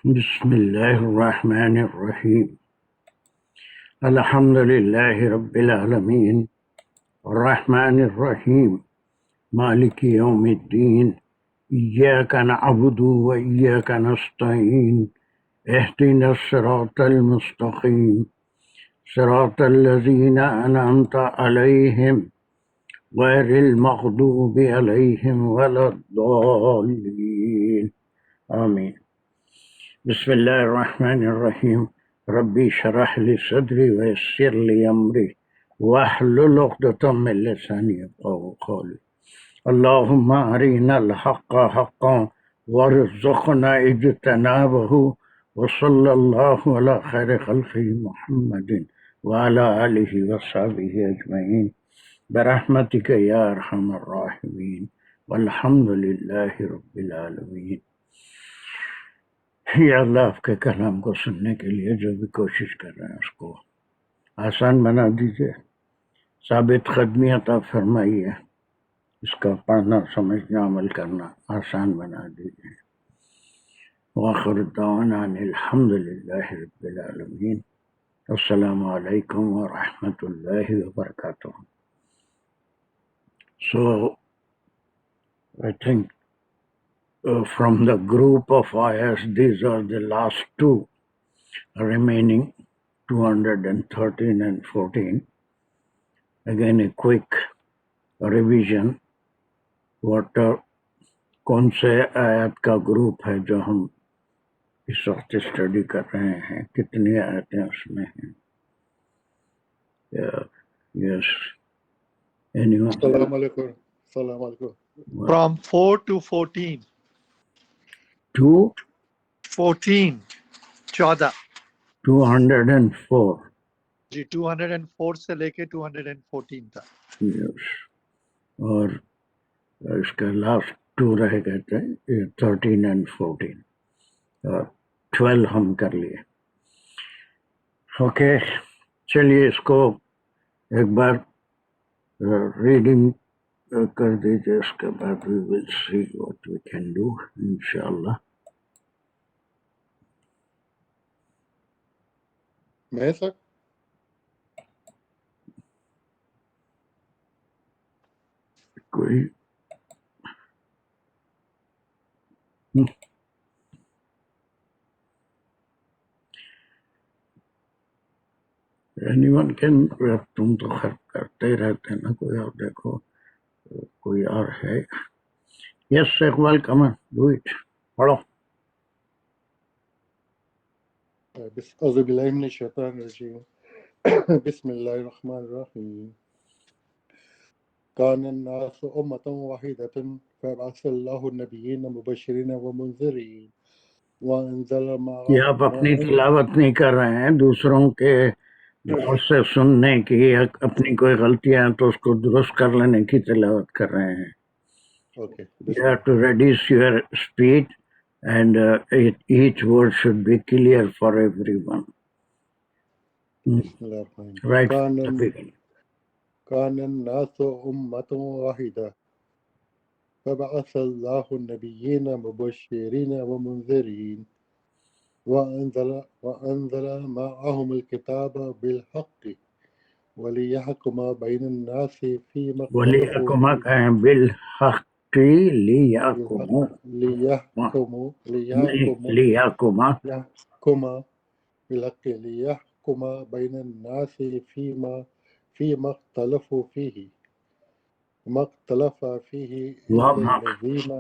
بسم الله الرحمن الرحيم الحمد لله رب العالمين الرحمن الرحيم مالك يوم الدين إياك نعبد وإياك نستعين اهدنا الصراط المستقيم صراط الذين أنعمت عليهم غير المغضوب عليهم ولا الضالين آمين. بسم الله الرحمن الرحيم ربي اشرح لي صدري ويسر لي أمري واحلل عقدة من لساني يفقهوا قولي اللهم أرنا الحق حقا وارزقنا اجتنابه وصلى الله على خير خلقه محمد وعلى آله وصحبه أجمعين برحمتك يا أرحم الراحمين والحمد لله رب العالمين. یا اللہ آپ کے کلام کو سننے کے لیے جو بھی کوشش کر رہے ہیں اس کو آسان بنا دیجیے، ثابت قدمی عطا فرمائیے، اس کا پڑھنا سمجھنا عمل کرنا آسان بنا دیجیے۔ وآخر دعوانا ان الحمد للہ رب العالمین۔ السلام علیکم ورحمۃ اللہ وبرکاتہ۔ So I think from the group of ayahs, these are the last two remaining, 213 and 14. Again, a quick revision. کون سے آیات کا گروپ ہے جو ہم اس وقت اسٹڈی کر رہے ہیں، کتنی آیتیں اس میں ہیں؟ یس، السلام علیکم. السلام علیکم. From 4 to 14. 14. 204. جی 204 سے لے کے 214 تک. یس، اور اس کا لاسٹ 2 رہ گئے تھے، 13 and 14، اور 12 ہم کر لیے۔ اوکے، چلیے اس کو ایک بار ریڈنگ کر دیجیے، اس کے بعد we will see what we can do انشاءاللہ۔ میں سر کوئی anyone can، تم تو خیر کرتے ہی رہتے نا، کوئی اور دیکھو، کوئی اور ہے؟ یس اقبال، کم ڈو اٹ، پڑھو۔ اعوذ باللہ من الشیطان الرجیم. بسم اللہ الرحمن الرحیم. کان الناس امۃ واحدۃ فبعث اللہ النبیین مبشرین ومنذرین وانزل یہ معهم آپ اپنی تلاوت نہیں کر رہے ہیں، دوسروں کے بہت سے سننے کی، اپنی کوئی غلطیاں ہیں تو اس کو درست کر لینے کی تلاوت کر رہے ہیں۔ Okay. You have to reduce your speed and each word should be clear for everyone. بسم اللہ الرحمن الرحیم. Right from the beginning. کان الناس امۃ واحدۃ فبعث اللہ النبیین مبشرین ومنذرین وانزل معهم الکتاب بالحق ولیحکم بین الناس فیما وَلِيَحْكُمَ بِالْحَقِّ لِيَحْكُمَ بالحق لیحکم بین الناس فیما اختلفوا فیہ ما اختلف فیہ الا الذین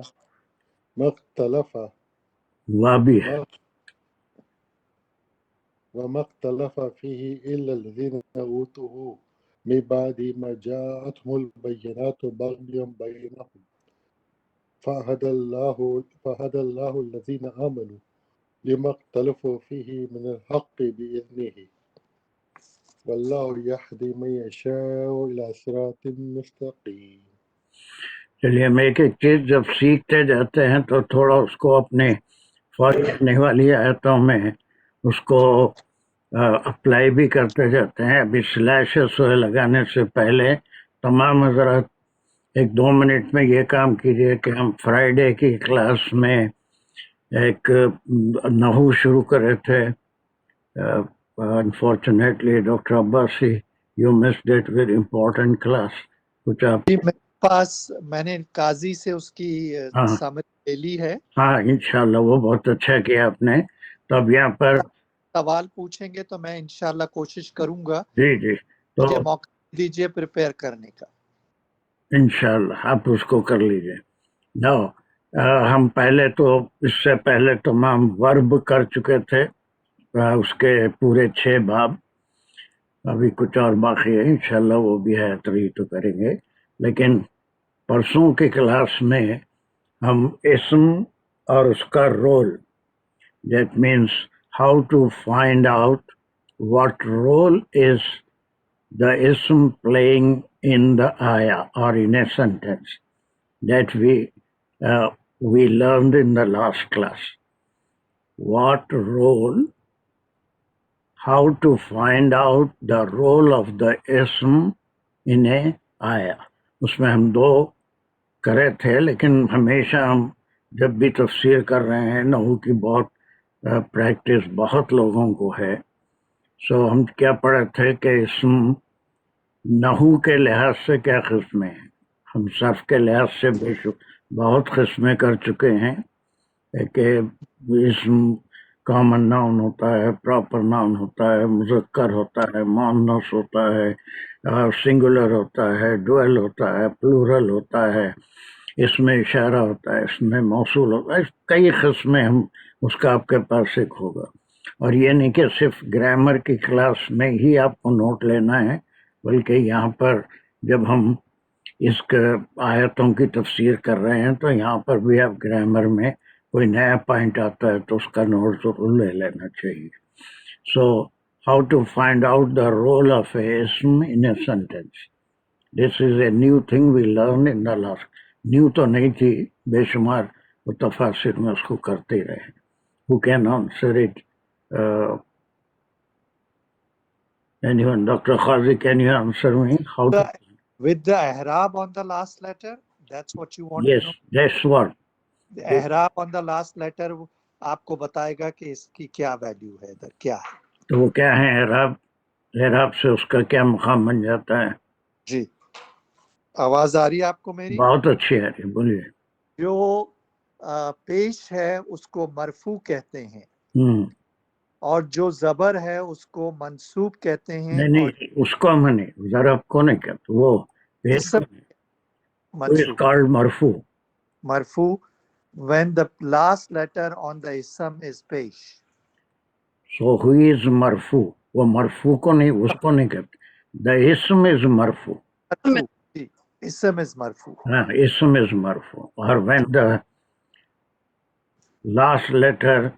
وما اختلف فیہ الا الذین اوتوہ من بعد ما جاءتهم البینات بغیا بینہم فہدى اللہ الذین آمنوا لما اختلفوا فیہ من الحق بإذنہ واللہ یہدی من یشاء الی صراط مستقیم. چلیے، ہم ایک ایک چیز جب سیکھتے جاتے ہیں تو تھوڑا اس کو اپنے فوری آنے والی آیتوں میں اس کو اپلائی بھی کرتے جاتے ہیں۔ ابھی سلیش لگانے سے پہلے تمام حضرات 1-2 منٹ میں یہ کام کیجیے کہ ہم فرائیڈے کی کلاس میں ایک نحو شروع کرے تھے. Unfortunately, Dr. Abbasi, you missed it. Very important class. کچھ آپ جی میرے پاس میں نے قاضی سے اس کی ہاں سمجھ لے لی ہے. ہاں انشاءاللہ وہ بہت اچھا کیا آپ نے. تو اب یہاں پر سوال پوچھیں گے تو میں انشاءاللہ کوشش کروں گا. جی تو مجھے موقع دیجیے پریپیئر کرنے کا. انشاءاللہ آپ اس کو کر لیجئے. نو ہم پہلے تو اس سے پہلے تمام ورب کر چکے تھے اس کے پورے 6 باب. ابھی کچھ اور باقی ہے انشاءاللہ وہ بھی ہے تو کریں گے. لیکن پرسوں کی کلاس میں ہم اسم اور اس کا role that means how to find out what role is the ism playing in the ayah or in a sentence that we learned in the last class. What role, how to find out the role of the ism in a ayah. اس میں ہم 2 کرے تھے لیکن ہمیشہ ہم جب بھی تفسیر کر رہے ہیں نحو کی بہت پریکٹس بہت لوگوں کو ہے. سو ہم کیا پڑھے تھے کہ اسم نحو کے لحاظ سے کیا قسمیں ہیں. ہم صرف کے لحاظ سے بہت قسمیں کر چکے ہیں کہ اسم کامن ناؤن ہوتا ہے, پراپر ناؤن ہوتا ہے, مذکر ہوتا ہے, مؤنث ہوتا ہے, سنگولر ہوتا ہے, ڈوئل ہوتا ہے, پلورل ہوتا ہے, اس میں اشارہ ہوتا ہے, اس میں موصول ہوتا ہے. کئی قسمیں ہم اس کا آپ کے پاس ایک ہوگا. اور یہ نہیں کہ صرف گرامر کی کلاس میں ہی آپ کو نوٹ لینا ہے بلکہ یہاں پر جب ہم اس آیتوں کی تفسیر کر رہے ہیں تو یہاں پر بھی آپ گرامر میں کوئی نیا پوائنٹ آتا ہے تو اس کا نوٹ ضرور لے لینا چاہیے. So how to find out the role of a ism in a sentence. This is a new thing we learn in the last. New تو نہیں تھی, بے شمار وہ تفاسیر میں اس کو کرتے ہی رہے. Who can answer it? Anyone? Dr. Khazi, can you answer me? How to? With the احراب on the last letter, that's what you want to Yes, know. that's what. The احراب on the last letter آپ کو بتائے گا کہ اس کی کیا value ہے, ادھر کیا ہے. تو وہ کیا ہے اعراب؟ اعراب سے اس کا کیا مقام بن جاتا ہے؟ جی آواز آ رہی ہے آپ کو میری؟ بہت اچھی ہے, بولیے. جو پیش ہے اس کو مرفوع کہتے ہیں اور جو زبر ہے اس کو منصوب کہتے ہیں. نہیں اس کو ہم نہیں, ضرب کو نہیں کہتے, وہ منصوب called مرفوع. مرفوع when the last letter on the ism is پیش. So who is مرفوع؟ وہ مرفوع کو نہیں, اس کو نہیں کہتے. The ism is مرفوع. جی اسم is مرفوع. ہاں اسم is مرفوع. اور when the last letter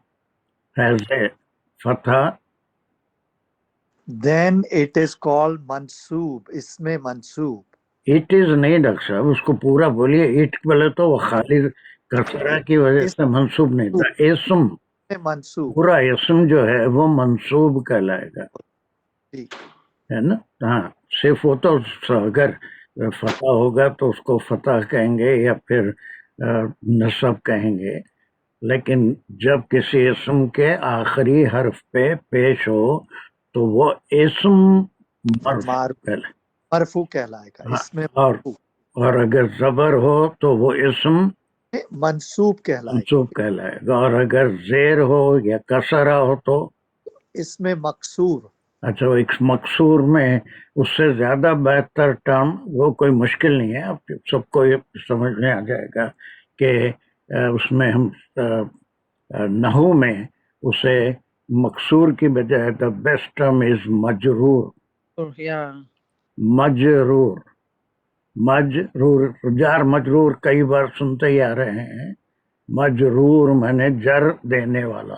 has a fatha, then it is called منصوب, اسم منصوب. اٹ از نہیں ڈاکٹر صاحب, اس کو پورا بولیے. اٹ بولے تو وہ خالی کسرہ کی وجہ سے منصوب نہیں تھا. اسم منصوب پورا اسم جو ہے وہ منصوب کہلائے گا, ہے نا. ہاں صرف وہ تو اگر فتح ہوگا تو اس کو فتح کہیں گے یا پھر نصب کہیں گے. لیکن جب کسی اسم کے آخری حرف پہ پیش ہو تو وہ اسم مرفوع کہلائے گا. اس میں اور اگر زبر ہو تو وہ اسم منصوب کہلائے گا. اور اگر زیر ہو یا کسرہ ہو تو اس میں مکسور. اچھا ایک مکسور میں اس سے زیادہ بہتر ٹرم وہ کوئی مشکل نہیں ہے, آپ سب کو یہ سمجھ میں آ جائے گا کہ اس میں ہم نحو میں اسے مکسور کی بجائے دا بیسٹ ٹرم از مجرور. مجرور جار مجرور کئی بار سنتے ہی آ رہے ہیں. مجرور میں نے جر دینے والا,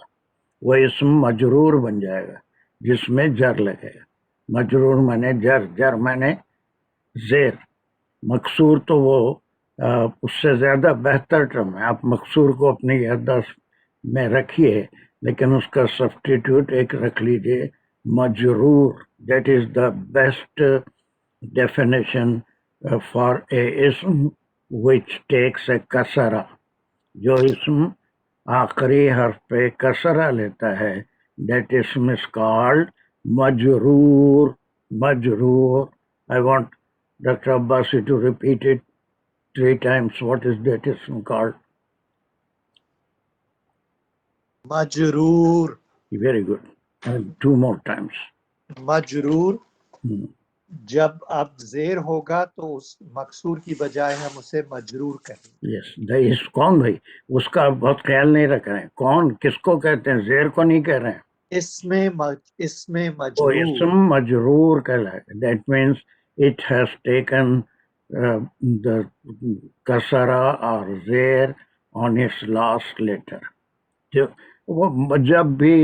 وہ اسم مجرور بن جائے گا جس میں جر لگے گا. مجرور میں نے جر میں نے زیر. مکسور تو وہ اس سے زیادہ بہتر ٹرم ہے. آپ مکسور کو اپنی یادداشت میں رکھیے لیکن اس کا سبسٹیٹیوٹ ایک رکھ لیجیے مجرور. That is the best definition for a اسم which takes a kasara. جو اسم آخری حرف پہ کسرہ لیتا ہے that ism is called مجرور. مجرور. I want Dr. Abbasi to repeat it 3 times. What is that ism called? مجرور. Very good. And 2 more times. مجرور Hmm. جب اب زیر ہوگا تو اس مکسور کی بجائے ہم اسے مجرور کہیں. Yes. اس کون بھائی اس کا بہت خیال نہیں رکھ رہے ہیں. کون کس کو کہتے ہیں؟ زیر کو نہیں کہہ رہے ہیں. اسم وہ مجرور. اسم مجرور کہلائے. That means it has taken the kasara or زیر on its last letter. وہ جب بھی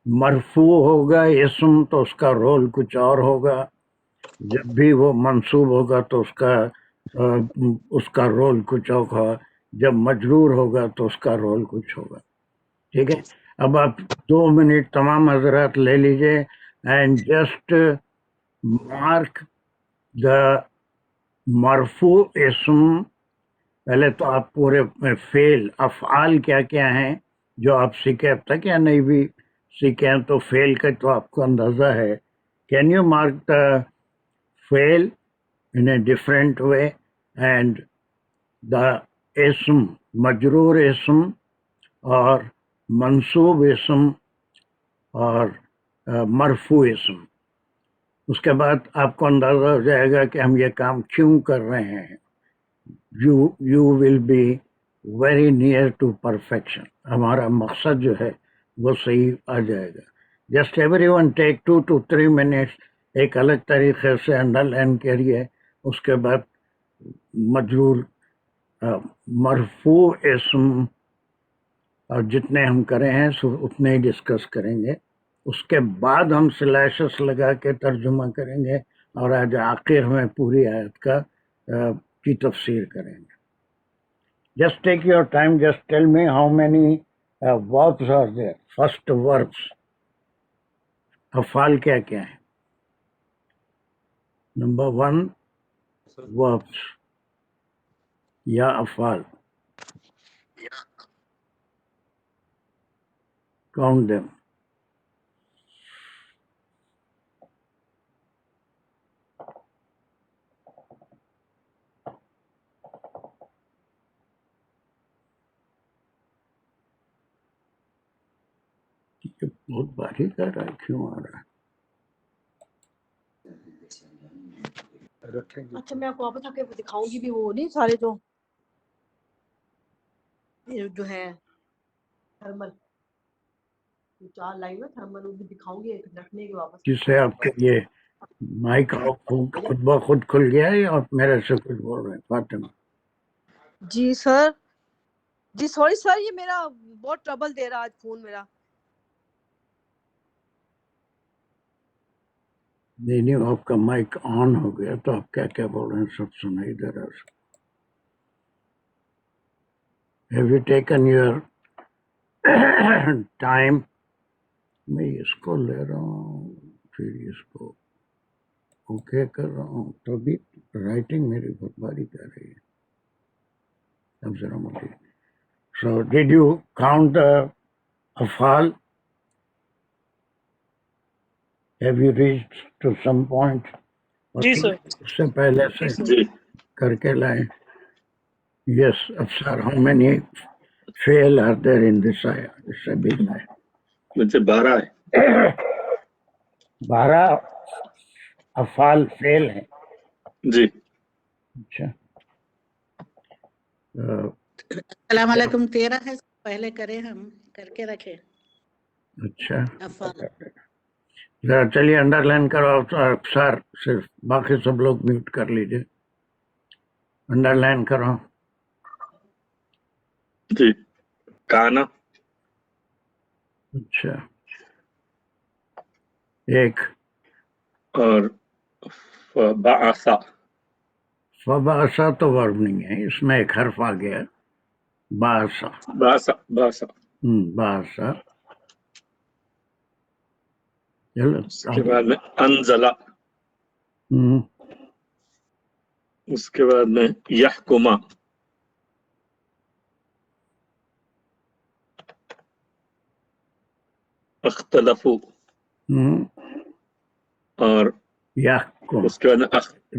مرفوع ہوگا اسم تو اس کا رول کچھ اور ہوگا. جب بھی وہ منصوب ہوگا تو اس کا رول کچھ اور ہوگا. جب مجرور ہوگا تو اس کا رول کچھ ہوگا. ٹھیک ہے. اب آپ 2 منٹ تمام حضرات لے لیجئے اینڈ جسٹ مارک دا مرفوع اسم. پہلے تو آپ پورے فعل افعال کیا کیا ہیں جو آپ سیکھے اب تک یا نہیں بھی سیکھے ہیں تو فعل کا تو آپ کو اندازہ ہے. کین یو مارک دا فعل in a different way and the اسم مجرور اسم اور منصوب اسم اور مرفوع اسم. اس کے بعد آپ کو اندازہ ہو جائے گا کہ ہم یہ کام کیوں کر رہے ہیں. you will be very near to perfection. ہمارا مقصد جو ہے وہ صحیح آ جائے گا. Just everyone take 2 to 3 minutes ایک الگ طریقے سے انڈر لائن کریے. اس کے بعد مجرور مرفوع اسم اور جتنے ہم کرے ہیں اتنے ہی ڈسکس کریں گے. اس کے بعد ہم سلیشس لگا کے ترجمہ کریں گے اور آج آخر میں پوری آیت کی تفسیر کریں گے. Just take your time. Just tell me how many verbs are there. First verbs. افعال کیا کیا ہیں؟ نمبر 1 verbs یا افعال. Count them. بہت باریک کر رہا ہے. کیوں آ رہا ہے؟ اچھا میں آپ کو واپس آ کے دکھاؤں گی بھی. وہ نہیں سارے جو ہے تھرمل 4 لائن میں تھرمل وہ بھی دکھاؤں گی رکھنے کے واپس. جس سے آپ کے یہ مائک خود بخود کھل گیا ہے اور میرے سے کچھ بول رہے ہیں. فاطمہ جی سر. جی سوری سر یہ میرا بہت ٹربل دے رہا آج فون میرا. نہیں آپ کا مائک آن ہو گیا تو آپ کیا کیا بول رہے ہیں سب سنائی دے رہا ہے. Have you taken your time؟ میں اس کو لے رہا ہوں پھر اس کو اوکے کر رہا ہوں تبھی رائٹنگ میری بہت باری کر رہی ہے. اب ذرا مجھے So did you count the افعال؟ Have you reached to some point؟ جی سر. اس سے پہلے سے کر کے لائیں. Yes, افسر. How many فعل are there in this ayah؟ اس سے بھی لائیں. مجھے 12 ہے. 12 افعال فعل ہیں. جی. اچھا. السلام علیکم. 13 ہے پہلے کرے ہم کر کے رکھے. اچھا افعال. ذرا چلیے انڈر لائن کرو افسر. صرف باقی سب لوگ میوٹ کر لیجیے. انڈر لائن کرو. جی. کانا. اچھا. ایک اور فبعث. فبعث تو ورب نہیں ہے اس میں ایک حرف آ گیا. بعث. بعث. بعث. چلو. اس کے بعد میں انزلہ. اس کے بعد میں یحکمہ. اختلفو اور یحکم. اس کے بعد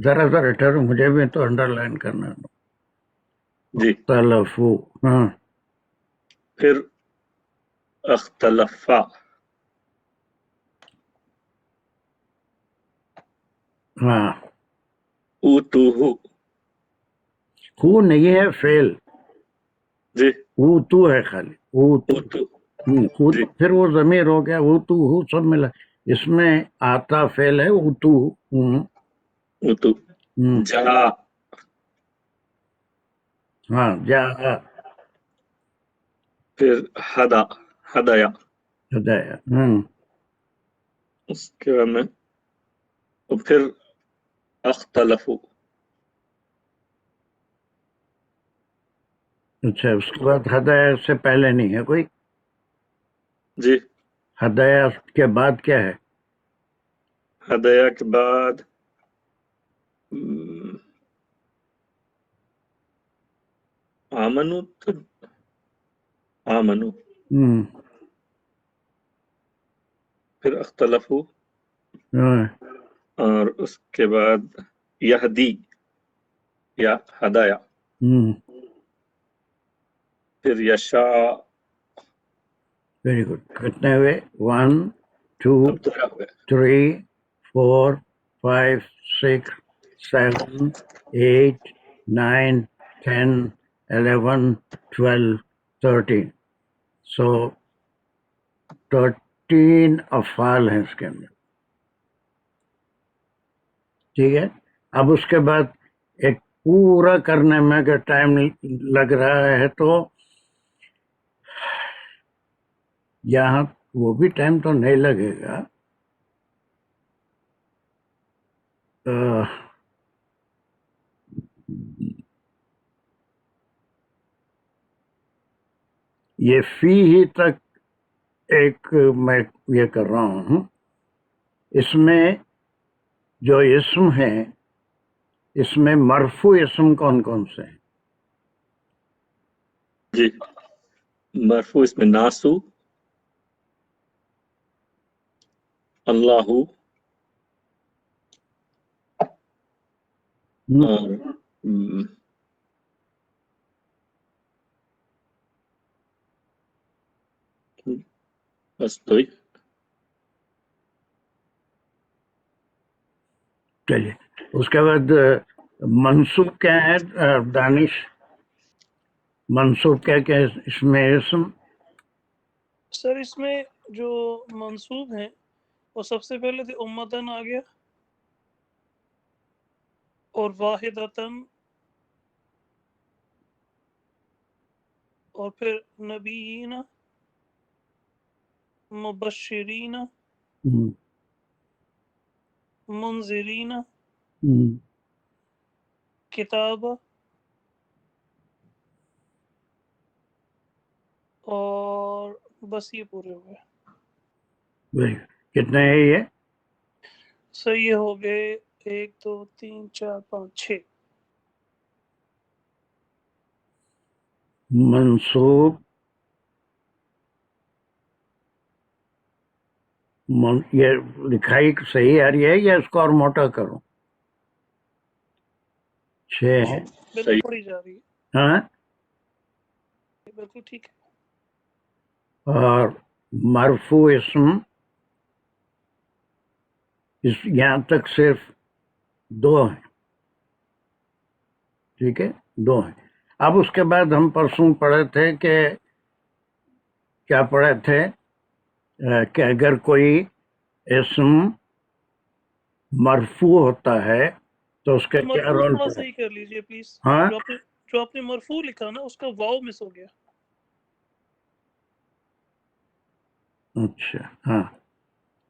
ذرا ذرا ٹھہرو، مجھے بھی تو انڈر لائن کرنا ہے. جی اختلفو. ہاں پھر اختلفا ہاں. اوتوہو ہو نہیں ہے فعل، جی اوتو ہے خالی. اوتو. اوتو جی پھر وہ ضمیر ہو گیا. اوتو ہو سب ملا. اس میں آتا فعل ہے اوتو. اوتو جا ہاں جا پھر ہدا ہدایا ہدایا. اس کے بعد میں اور پھر اختلفو اچھا، اس کے بعد ہدایا سے پہلے نہیں ہے کوئی؟ جی ہدایا کے بعد کیا ہے؟ ہدایا کے بعد آمنو تو آمنو پھر اختلفو اور اس کے بعد یہدی یا ہدایا پھر یشا. Very good. کتنے ہوئے؟ 1 2 اب تو کیا ہو گیا 3 4 5 6 7 8 9 10 11 12 13. سو 13 افعال ہیں اس کے اندر. ٹھیک ہے. اب اس کے بعد ایک پورا کرنے میں اگر ٹائم لگ رہا ہے تو یہاں وہ بھی ٹائم تو نہیں لگے گا. یہ فی ہی تک ایک میں یہ کر رہا ہوں. اس میں جو اسم ہیں اس میں مرفوع اسم کون کون سے ہیں؟ جی مرفوع اس میں ناسو اللہ اور بس تو چلیے. اس کے بعد منصوب کیا ہے دانش؟ منصوب کیا ہے اس میں اسم؟ سر اس میں جو منصوب ہیں وہ سب سے پہلے تو امتن آ گیا اور واحدتن اور پھر نبیین مبشرین منذرین کتاب اور بس یہ پورے ہو گئے. کتنے ہیں یہ؟ سر یہ ہو گئے 1 2 3 4 5 6. منصوب یہ لکھائی صحیح آ رہی ہے یا اس کو اور موٹا کروں؟ 6 ہے. بالکل پڑھی جا رہی ہے. ہاں بالکل ٹھیک ہے. اور مرفوع اسم یہاں تک صرف 2 ہیں. ٹھیک ہے 2 ہیں. اب اس کے بعد ہم پرسوں پڑھے تھے کہ کیا پڑھے تھے کہ اگر کوئی اسم مرفوع ہوتا ہے تو اس کا کیا مرفوع رول تھوڑا پڑے؟ صحیح کر لیجئے پلیز. ہاں جو آپ نے مرفوع لکھا نا اس کا واو مس ہو گیا. اچھا ہاں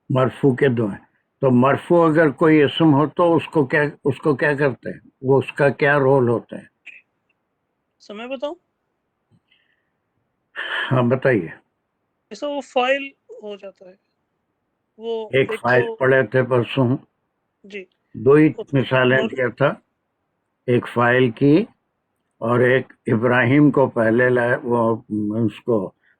مرفوع کے 2 ہیں. تو مرفوع اگر کوئی اسم ہو تو اس کو کیا کرتے ہیں؟ وہ اس کا کیا رول ہوتا ہے؟ سمے بتاؤں؟ ہاں بتائیے. ایسا وہ فائل ہو جاتا ہے. وہ ایک فائل پڑھے تھے پرسوں. جی 2 ہی مثالیں دیا تھا، ایک فائل کی اور ایک ابراہیم کو پہلے لائے وہ اس کو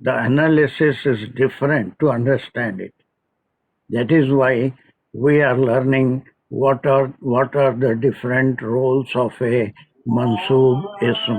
the analysis is different to understand it. That is why we are learning what are the different roles of a mansoob ism.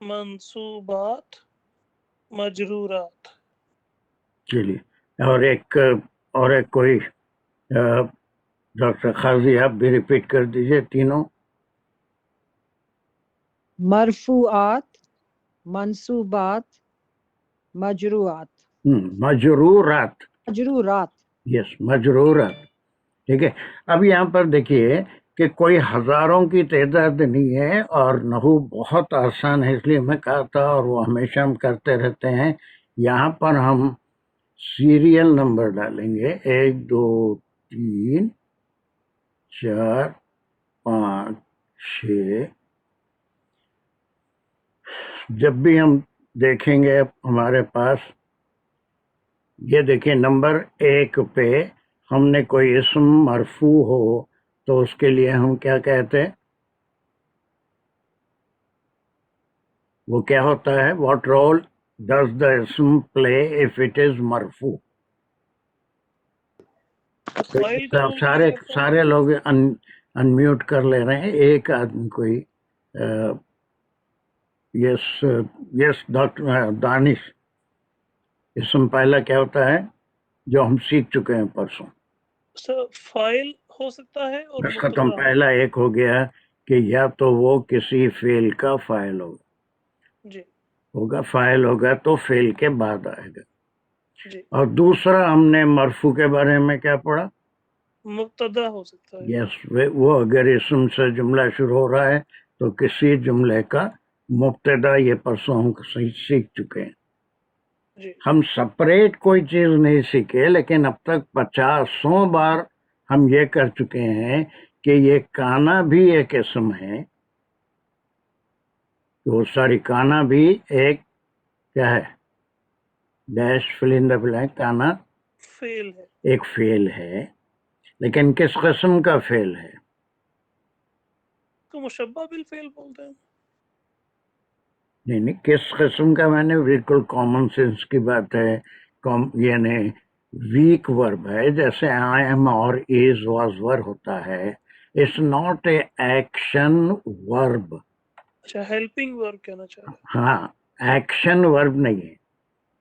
منصوبات مجرورات. چلیے اور ایک کوئی ڈاکٹر قاضی آپ بھی ریپیٹ کر دیجئے تینوں. مرفوعات، منصوبات، مجروعات. مجرورات. مجرورات. یس مجرورات. ٹھیک ہے. اب یہاں پر دیکھیے کہ کوئی ہزاروں کی تعداد نہیں ہے اور نحو بہت آسان ہے، اس لیے میں کہا تھا اور وہ ہمیشہ ہم کرتے رہتے ہیں. یہاں پر ہم سیریل نمبر ڈالیں گے 1 2 3 4 5 6. جب بھی ہم دیکھیں گے ہمارے پاس یہ دیکھیں نمبر 1 پہ ہم نے کوئی اسم مرفوع ہو تو اس کے لیے ہم کیا کہتے ہیں؟ وہ کیا ہوتا ہے؟ واٹ رول ڈز دا اسم پلے اف اٹ از مرفوع؟ فائل کا رول پلے کرتا ہے. سارے لوگ انمیوٹ کر لے رہے ہیں. ایک آدمی کوئی یس ڈاکٹر دانش، اسم پہلا کیا ہوتا ہے جو ہم سیکھ چکے ہیں پرسوں؟ سر فائل ہو سکتا ہے اور بس ختم. مبتدا. پہلا ایک ہو گیا کہ یا تو وہ کسی فعل کا فاعل جی ہوگا، فاعل ہوگا تو فعل کے بعد آئے گا. جی. اور دوسرا ہم نے مرفوع کے بارے میں کیا پڑھا؟ مبتدا ہو سکتا ہے. یس وہ اگر اسم سے جملہ شروع ہو رہا ہے تو کسی جملے کا مبتدا، یہ پرسوں ہم سیکھ چکے ہیں. جی ہم سپریٹ کوئی چیز نہیں سیکھے، لیکن اب تک 50 بار ہم یہ کر چکے ہیں کہ یہ کانا بھی ایک اسم ہے. وہ ساری کانا بھی ایک کیا ہے؟ Dash fill in the blank. کانا فعل ہے. ایک فعل ہے، لیکن کس قسم کا فعل ہے؟ تو مشبہ بالفعل بولتے ہیں. نہیں کس قسم کا، میں نے بالکل کامن سینس کی بات ہے. یعنی ویک ورب ہے، جیسے آئی ایم اور از واز ور ہوتا ہے. اٹس ناٹ اے ایکشن ورب. اچھا ہیلپنگ ورب کہنا چاہ رہے ہیں. ہاں ایکشن ورب نہیں ہے.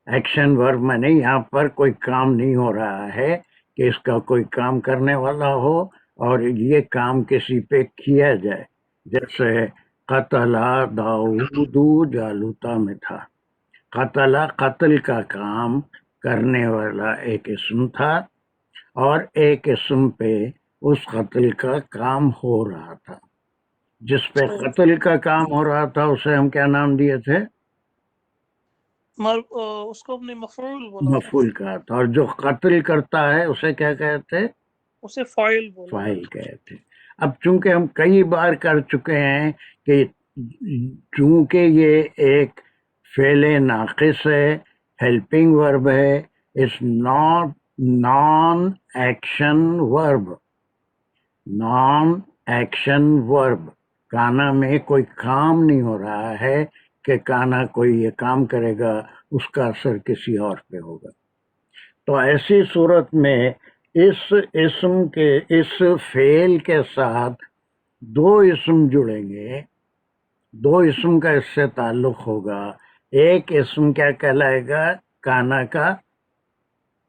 ایکشن ورب میں نہیں، یہاں پر کوئی کام نہیں ہو رہا ہے کہ اس کا کوئی کام کرنے والا ہو اور یہ کام کسی پہ کیا جائے. جیسے قتل داؤد جالوتا میں تھا. قتل قتل کا کام کرنے والا ایک اسم تھا اور ایک اسم پہ اس قتل کا کام ہو رہا تھا. جس پہ قتل کا کام ہو رہا تھا اسے ہم کیا نام دیے تھے؟ اس کو اپنے مفعول بولا. مفعول کہا تھا. اور جو قتل کرتا ہے اسے کیا کہتے؟ اسے فاعل بولا. فاعل کہتے. اب چونکہ ہم کئی بار کر چکے ہیں کہ چونکہ یہ ایک فعل ناقص ہے، ہیلپنگ ورب ہے، اٹس ناٹ نان ایکشن ورب. نان ایکشن ورب، کانا میں کوئی کام نہیں ہو رہا ہے کہ کانا کوئی یہ کام کرے گا، اس کا اثر کسی اور پہ ہوگا. تو ایسی صورت میں اس اسم کے اس فعل کے ساتھ 2 اسم جڑیں گے. 2 اسم کا اس سے تعلق ہوگا. ایک اسم کیا کہلائے گا؟ کانا کا.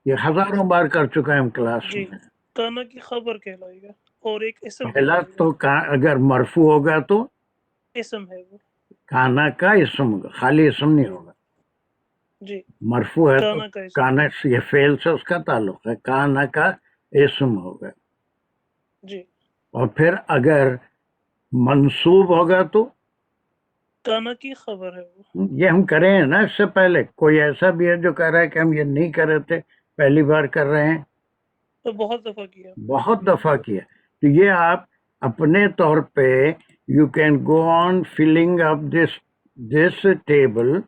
یہ ہزاروں بار کر چکا ہے ہم کلاس جی میں. کانا کی خبر کہلائے گا اور ایک اسم پہلا کہلائے گا. تو اگر مرفوع ہوگا تو اسم ہے وہ. کانا کا اسم ہوگا، خالی اسم نہیں ہوگا. جی مرفوع ہے تو کانا کا اسم. کانا یہ فعل سے اس کا تعلق ہے، کانا کا اسم ہوگا. جی اور پھر اگر منصوب ہوگا تو کانا کی خبر ہے وہ. یہ ہم کرے ہیں نا اس سے پہلے. کوئی ایسا بھی ہے جو کہہ رہا ہے کہ ہم یہ نہیں کر رہے تھے، پہلی بار کر رہے ہیں؟ تو بہت دفعہ کیا. بہت دفعہ کیا. تو یہ آپ اپنے طور پہ you can go on filling up this table.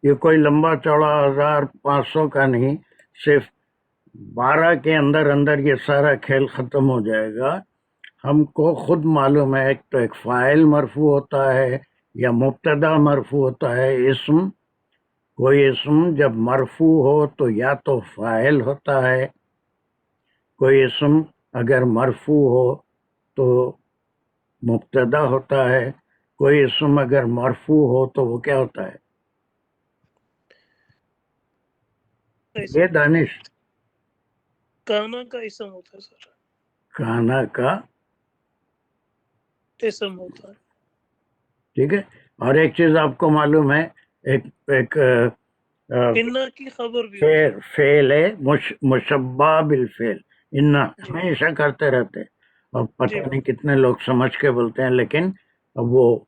یہ کوئی لمبا چوڑا 1500 کا نہیں، صرف 12 کے اندر اندر یہ سارا کھیل ختم ہو جائے گا. ہم کو خود معلوم ہے تو ایک فاعل مرفوع ہوتا ہے یا مبتدا مرفوع ہوتا ہے. اسم، کوئی اسم جب مرفوع ہو تو یا تو فاعل ہوتا ہے، کوئی اسم اگر مرفوع ہو تو مبتدا ہوتا ہے، کوئی اسم اگر مرفوع ہو تو وہ کیا ہوتا ہے؟ یہ دانش کانا کا اسم ہوتا ہے سر، کانا کا اسم ہوتا ہے. ٹھیک ہے. اور ایک چیز آپ کو معلوم ہے، ایک انا کی خبر بھی ہوتا ہے. فعل ہے مشبہ بالفعل، انا جی ہمیشہ کرتے رہتے ہیں، اور جی پتہ نہیں کتنے لوگ سمجھ کے بولتے ہیں، لیکن وہ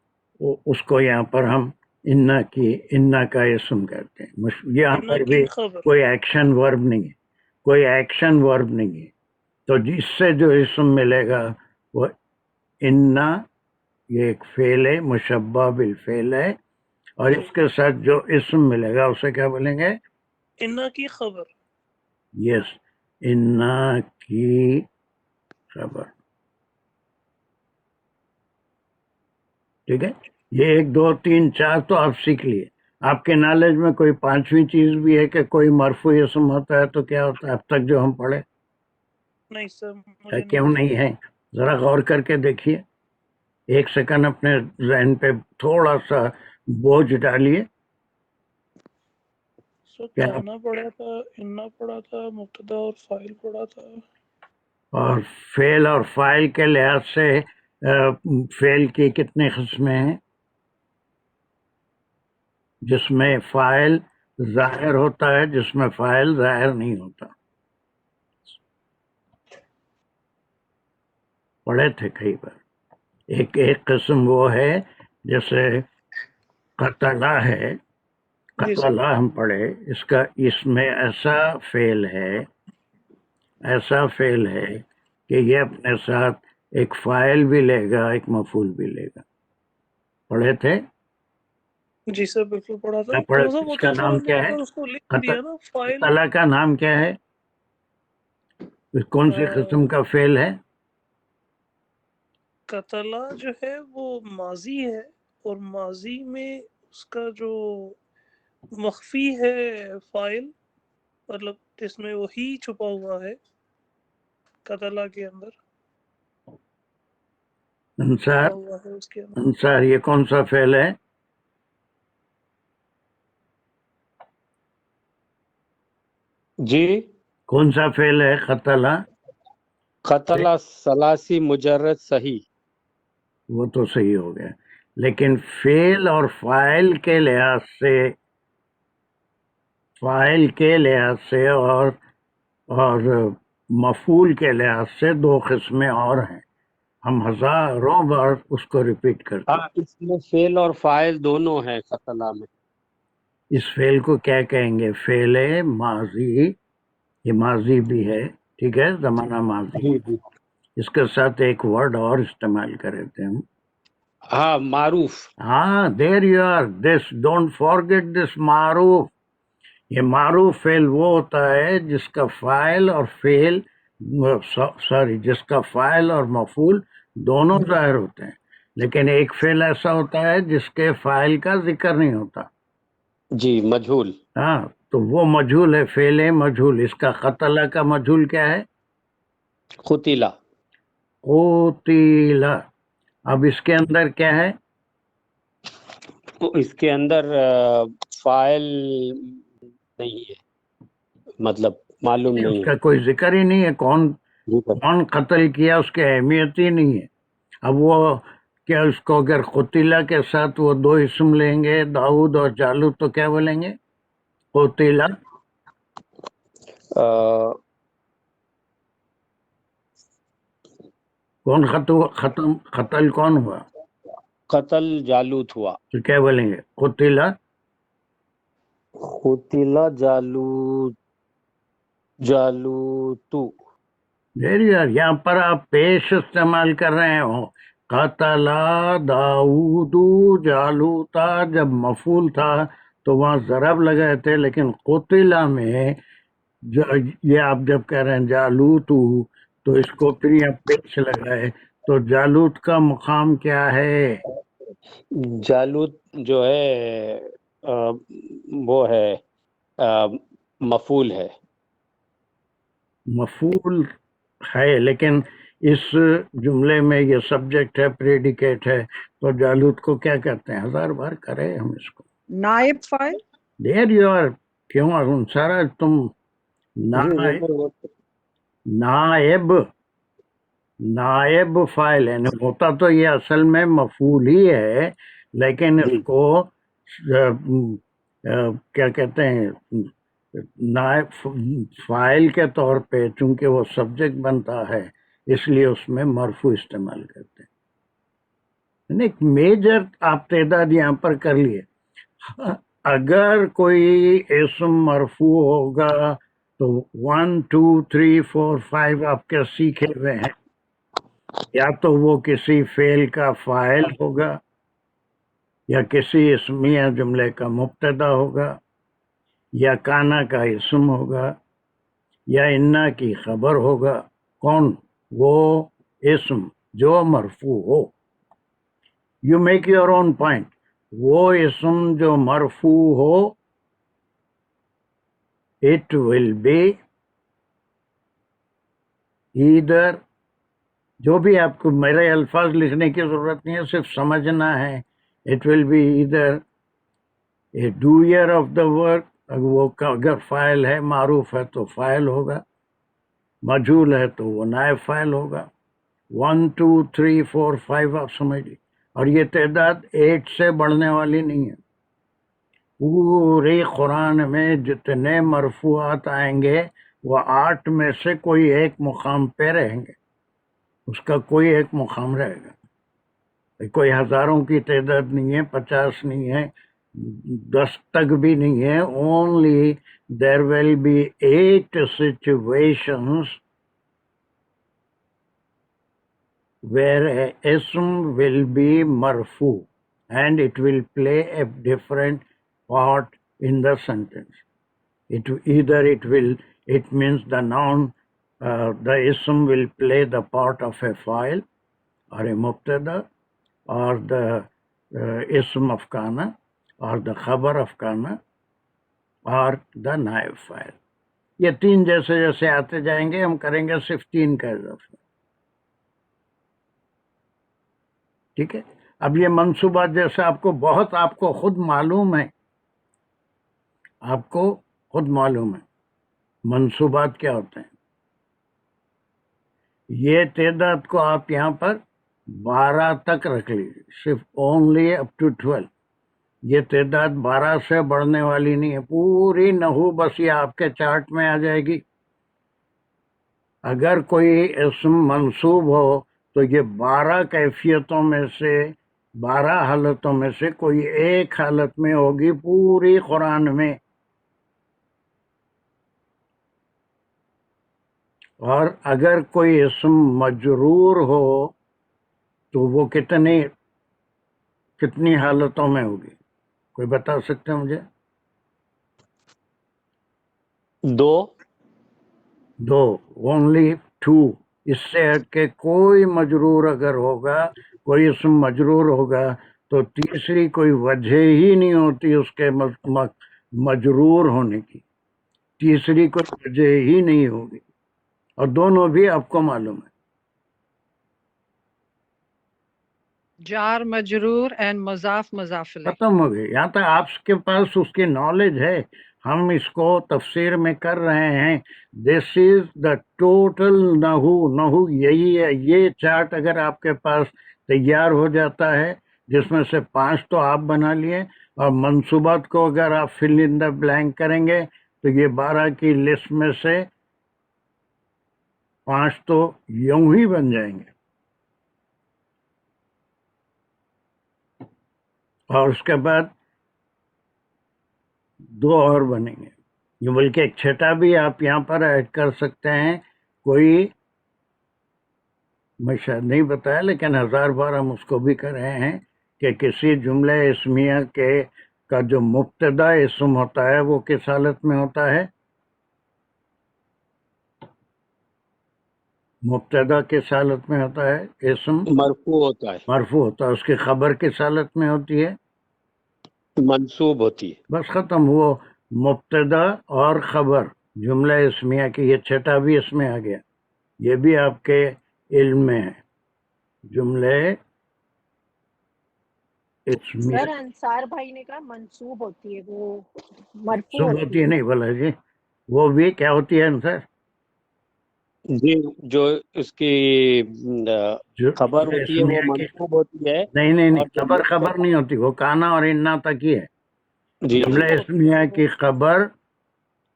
اس کو یہاں پر ہم انا کا اسم کہتے ہیں. یہاں انا پر کی بھی خبر. کوئی ایکشن ورب نہیں ہے، کوئی ایکشن ورب نہیں ہے. تو جس سے جو اسم ملے گا وہ انا، یہ ایک فعل ہے مشبہ بالفعل ہے، اور جی اس کے ساتھ جو اسم ملے گا اسے کیا بولیں گے؟ انا کی خبر. یس، انا کی خبر. ٹھیک ہے. یہ 1 2 3 4 تو آپ سیکھ لیے. آپ کے نالج میں کوئی 5ویں چیز بھی ہے کہ کوئی مرفوع اسم ہوتا ہے تو کیا ہوتا ہے اب تک جو ہم پڑھے؟ نہیں سر مجھے نہیں کیوں پتا. نہیں ہے؟ ذرا غور کر کے دیکھیے. 1 سیکنڈ اپنے ذہن پہ تھوڑا سا بوجھ ڈالیے. سر کیا کانا پڑھا تھا، انا پڑھا تھا، مبتدا اور فاعل پڑھا تھا. اور فعل اور فاعل کے لحاظ سے فعل کی کتنی قسمیں ہیں؟ جس میں فاعل ظاہر ہوتا ہے، جس میں فاعل ظاہر نہیں ہوتا. پڑھے تھے کئی بار. ایک قسم وہ ہے جیسے قتلہ ہے، جی سر. قتلہ ہم پڑھے، اس میں ایسا فعل ہے کہ یہ اپنے ساتھ ایک فاعل بھی لے گا، ایک مفعول بھی لے گا. پڑھے تھے؟ جی سر بالکل پڑھا تھا. کیا پڑھے؟ تو سر وہ اس تو کا سر نام ہم نے کیا ہے؟ اگر اس کو لکھ دیا نا فاعل. قتلہ کا نام کیا ہے؟ کون سی قسم کا فعل ہے؟ قتلہ جو ہے وہ ماضی ہے، اور ماضی میں اس کا جو مخفی ہے فاعل، مطلب جس میں وہی چھپا ہوا ہے قتلہ کے اندر، انصار، چھپا ہوا ہے اس کے اندر. انصار یہ کون سا فعل ہے؟ جی کون سا فعل ہے قتلہ؟ قتلہ ثلاثی مجرد صحیح. وہ تو صحیح ہو گیا، لیکن فعل اور فاعل کے لحاظ سے اور مفعول کے لحاظ سے 2 قسمیں اور ہیں. ہم ہزاروں بار اس کو ریپیٹ کرتے ہیں. ہاں اس میں فعل اور فاعل دونوں ہیں قتلہ میں. اس فعل کو کیا کہیں گے؟ فعل ماضی، یہ ماضی بھی ہے، ٹھیک ہے، زمانہ ماضی. جی جی اس کے ساتھ ایک ورڈ اور استعمال کرے تھے ہم. ہاں معروف. ہاں there you are, this don't forget this, معروف. یہ معروف فعل وہ ہوتا ہے جس کا فاعل اور مفعول دونوں ظاہر ہوتے ہیں، لیکن ایک فعل ایسا ہوتا ہے جس کے فاعل کا ذکر نہیں ہوتا. جی مجہول. ہاں تو وہ مجہول ہے، فعل مجہول. اس کا قتلہ کا مجہول کیا ہے؟ قتلہ. قتل. اب اس کے اندر کیا ہے؟ اس کے اندر فاعل نہیں ہے، مطلب معلوم اس نہیں کا کوئی ذکر ہی نہیں ہے. کون ہے. قتل کیا اس کی اہمیت ہی نہیں ہے. اب وہ کیا اس کو اگر قتلہ کے ساتھ وہ 2 اسم لیں گے، داؤد اور جالوت، تو کیا بولیں گے؟ قتلہ. کون قتل کون ہوا؟ قتل جالوت ہوا. تو کیا بولیں گے؟ قتلہ. قتلہ جالوتو. یہاں پر آپ پیش استعمال کر رہے ہو. قتل داؤد جالوتا، جب مفعول تھا تو وہاں ضرب لگائے تھے، لیکن قتلہ میں یہ آپ جب کہہ رہے ہیں جالوتو تو اس کو پھر یہاں پیش لگائے، تو جالوت کا مقام کیا ہے؟ جالوت جو ہے وہ ہے مفعول ہے. مفعول ہے، لیکن اس جملے میں یہ سبجیکٹ ہے پریڈیکیٹ ہے تو جالوت کو کیا کہتے ہیں؟ 1000 بار کرے ہم اس کو. نائب فائل. There you are. کیوں سارا تم نائب فائل ہے. ہوتا تو یہ اصل میں مفعول ہی ہے لیکن اس کو کیا کہتے ہیں نائب فائل کے طور پہ چونکہ وہ سبجیکٹ بنتا ہے اس لیے اس میں مرفوع استعمال کرتے ہیں. ایک میجر آپ تعداد یہاں پر کر لیے. اگر کوئی اسم مرفوع ہوگا تو 1 2 3 4 5 آپ کے سیکھے ہوئے ہیں. یا تو وہ کسی فعل کا فاعل ہوگا یا کسی اسمیہ جملے کا مبتدا ہوگا یا کانا کا اسم ہوگا یا انا کی خبر ہوگا. کون؟ وہ اسم جو مرفوع ہو. You make your own point. وہ اسم جو مرفوع ہو اٹ ول بی ایدر. جو بھی آپ کو میرے الفاظ لکھنے کی ضرورت نہیں ہے صرف سمجھنا ہے. It will be either a doer of the work. وہ اگر فاعل ہے معروف ہے تو فاعل ہوگا, مجہول ہے تو وہ نائب فاعل ہوگا. 1 2 3 4 5 آپ سمجھ لیجیے. اور یہ تعداد 8 سے بڑھنے والی نہیں ہے. پوری قرآن میں جتنے مرفوعات آئیں گے وہ 8 میں سے کوئی ایک مقام پہ رہیں گے. اس کا کوئی ایک مقام رہے گا. کوئی ہزاروں کی تعداد نہیں ہے, 50 نہیں ہے, 10 تک بھی نہیں ہے. Only there will be 8 situations where a ism will be marfu and it will play a different part in the sentence. It means the noun, the ism will play the part of a fa'il or a mubtada or the ism of kana or the khabar of kana or the naib fa'il. یہ 3 جیسے جیسے آتے جائیں گے ہم کریں گے صرف 3 کا اضافہ. ٹھیک ہے. اب یہ منصوبات جیسے آپ کو خود معلوم ہے, آپ کو خود معلوم ہے منصوبات کیا ہوتے ہیں. یہ تعداد کو آپ یہاں پر 12 تک رکھ لیجیے, صرف اونلی اپ ٹو 12. یہ تعداد 12 سے بڑھنے والی نہیں ہے. پوری نحو بس یہ آپ کے چارٹ میں آ جائے گی. اگر کوئی اسم منصوب ہو تو یہ 12 کیفیتوں میں سے 12 حالتوں میں سے کوئی ایک حالت میں ہوگی پوری قرآن میں. اور اگر کوئی اسم مجرور ہو تو وہ کتنی حالتوں میں ہوگی؟ کوئی بتا سکتے ہیں مجھے؟ 2 اونلی 2. اس سے ہٹ کے کوئی مجرور اگر ہوگا, کوئی اسم مجرور ہوگا تو تیسری کوئی وجہ ہی نہیں ہوتی اس کے مجرور ہونے کی. تیسری کوئی وجہ ہی نہیں ہوگی. اور دونوں بھی آپ کو معلوم ہے. جار مجرور اینڈ مضاف مضاف الیہ. ختم ہو گئی. یہاں تک آپ کے پاس اس کی نالج ہے. ہم اس کو تفسیر میں کر رہے ہیں. دس از دا ٹوٹل نحو یہی ہے. یہ چارٹ اگر آپ کے پاس تیار ہو جاتا ہے جس میں سے 5 تو آپ بنا لیے, اور منصوبات کو اگر آپ فل ان دا بلینک کریں گے تو یہ 12 کی لسٹ میں سے 5 تو یوں ہی بن جائیں گے. اور اس کے بعد 2 اور بنیں گے. یہ بلکہ ایک چھٹا بھی آپ یہاں پر ایڈ کر سکتے ہیں. کوئی میں شاید نہیں بتایا لیکن 1000 بار ہم اس کو بھی کر رہے ہیں کہ کسی جملہ اسمیہ کا جو مبتدا اسم ہوتا ہے وہ کس حالت میں ہوتا ہے؟ مبتدا کس حالت میں ہوتا ہے؟ اسم مرفوع ہوتا ہے. مرفوع ہوتا ہے. اس کی خبر کس حالت میں ہوتی ہے؟ منصوب ہوتی ہے. بس ختم. وہ مبتدا اور خبر جملہ اسمیہ کی یہ چھٹا بھی اس میں آ گیا. یہ بھی آپ کے علم میں ہے. جملے اسمیہ سر انصار بھائی نے کہا منسوب ہوتی ہے، وہ مرفوع سب ہوتی ہوتی ہے. نہیں بولا جی، وہ بھی کیا ہوتی ہے سر؟ جی جو اس کی جو خبر ہوتی ہے وہ اسمیہ کی منصوب ہوتی ہے. نہیں اور جو خبر نہیں ہوتی، وہ کانا اور انا تک ہی ہے. جی جملہ اسمیہ کی خبر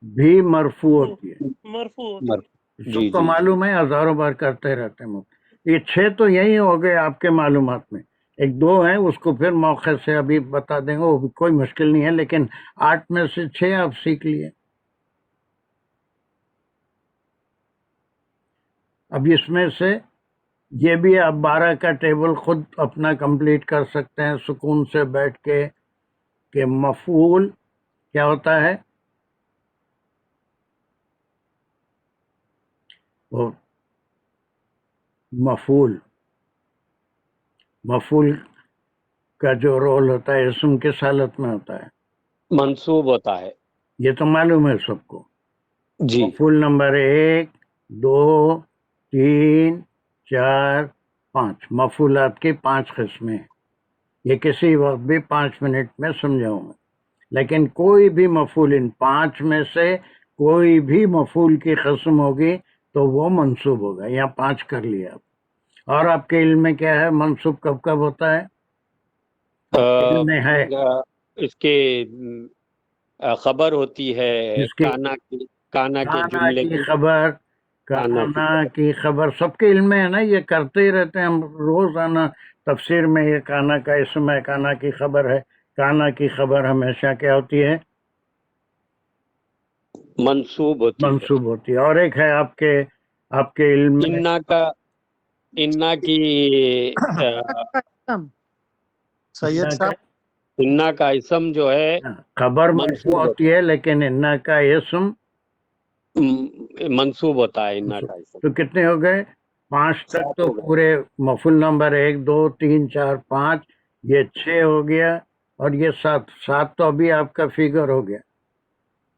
بھی مرفوع ہوتی ہے. مرفوع ہوتی ہے. جی سب کو جی معلوم ہے، ہزاروں بار کرتے رہتے ہیں. یہ 6 تو یہی ہو گئے آپ کے معلومات میں. ایک 2 ہیں اس کو پھر موقع سے ابھی بتا دیں گے، وہ بھی کوئی مشکل نہیں ہے، لیکن 8 میں سے 6 آپ سیکھ لیے. اب اس میں سے یہ بھی آپ 12 کا ٹیبل خود اپنا کمپلیٹ کر سکتے ہیں سکون سے بیٹھ کے، کہ مفعول کیا ہوتا ہے؟ وہ مفعول کا جو رول ہوتا ہے اسم کس حالت میں ہوتا ہے؟ منصوب ہوتا ہے. یہ تو معلوم ہے سب کو. جی مفعول نمبر 1 2 3 4 5 مفعولات کی 5 قسمیں. یہ کسی وقت بھی 5 منٹ میں سمجھاؤں گا. لیکن کوئی بھی مفعول ان 5 میں سے کوئی بھی مفعول کی قسم ہوگی تو وہ منصوب ہوگا. یہاں 5 کر لیا آپ. اور آپ کے علم میں کیا ہے منصوب کب کب ہوتا ہے؟ علم میں ہے اس کے خبر ہوتی ہے جس کی کانا کے کانا جملے کی کی. خبر، کانا کی خبر سب کے علم میں ہے نا. یہ کرتے ہی رہتے ہیں ہم روزانہ تفسیر میں. یہ کانا کا اسم ہے، کانا کی خبر ہے. کانا کی خبر ہمیشہ کیا ہوتی ہے؟ منصوب ہوتی ہے. منصوب ہوتی ہے. اور ایک ہے آپ کے علم میں انا کی سید صاحب انا کا اسم جو ہے خبر مرفوع منصوب ہوتی ہے، لیکن انا کا اسم منصوب ہوتا ہے. انا کا اسم تو کتنے ہو گئے؟ 5 تک 7 تو ہو گئے. پورے مفعول نمبر 1 2 3 4 5 یہ 6 ہو گیا، اور یہ 7 تو ابھی آپ کا فگر ہو گیا.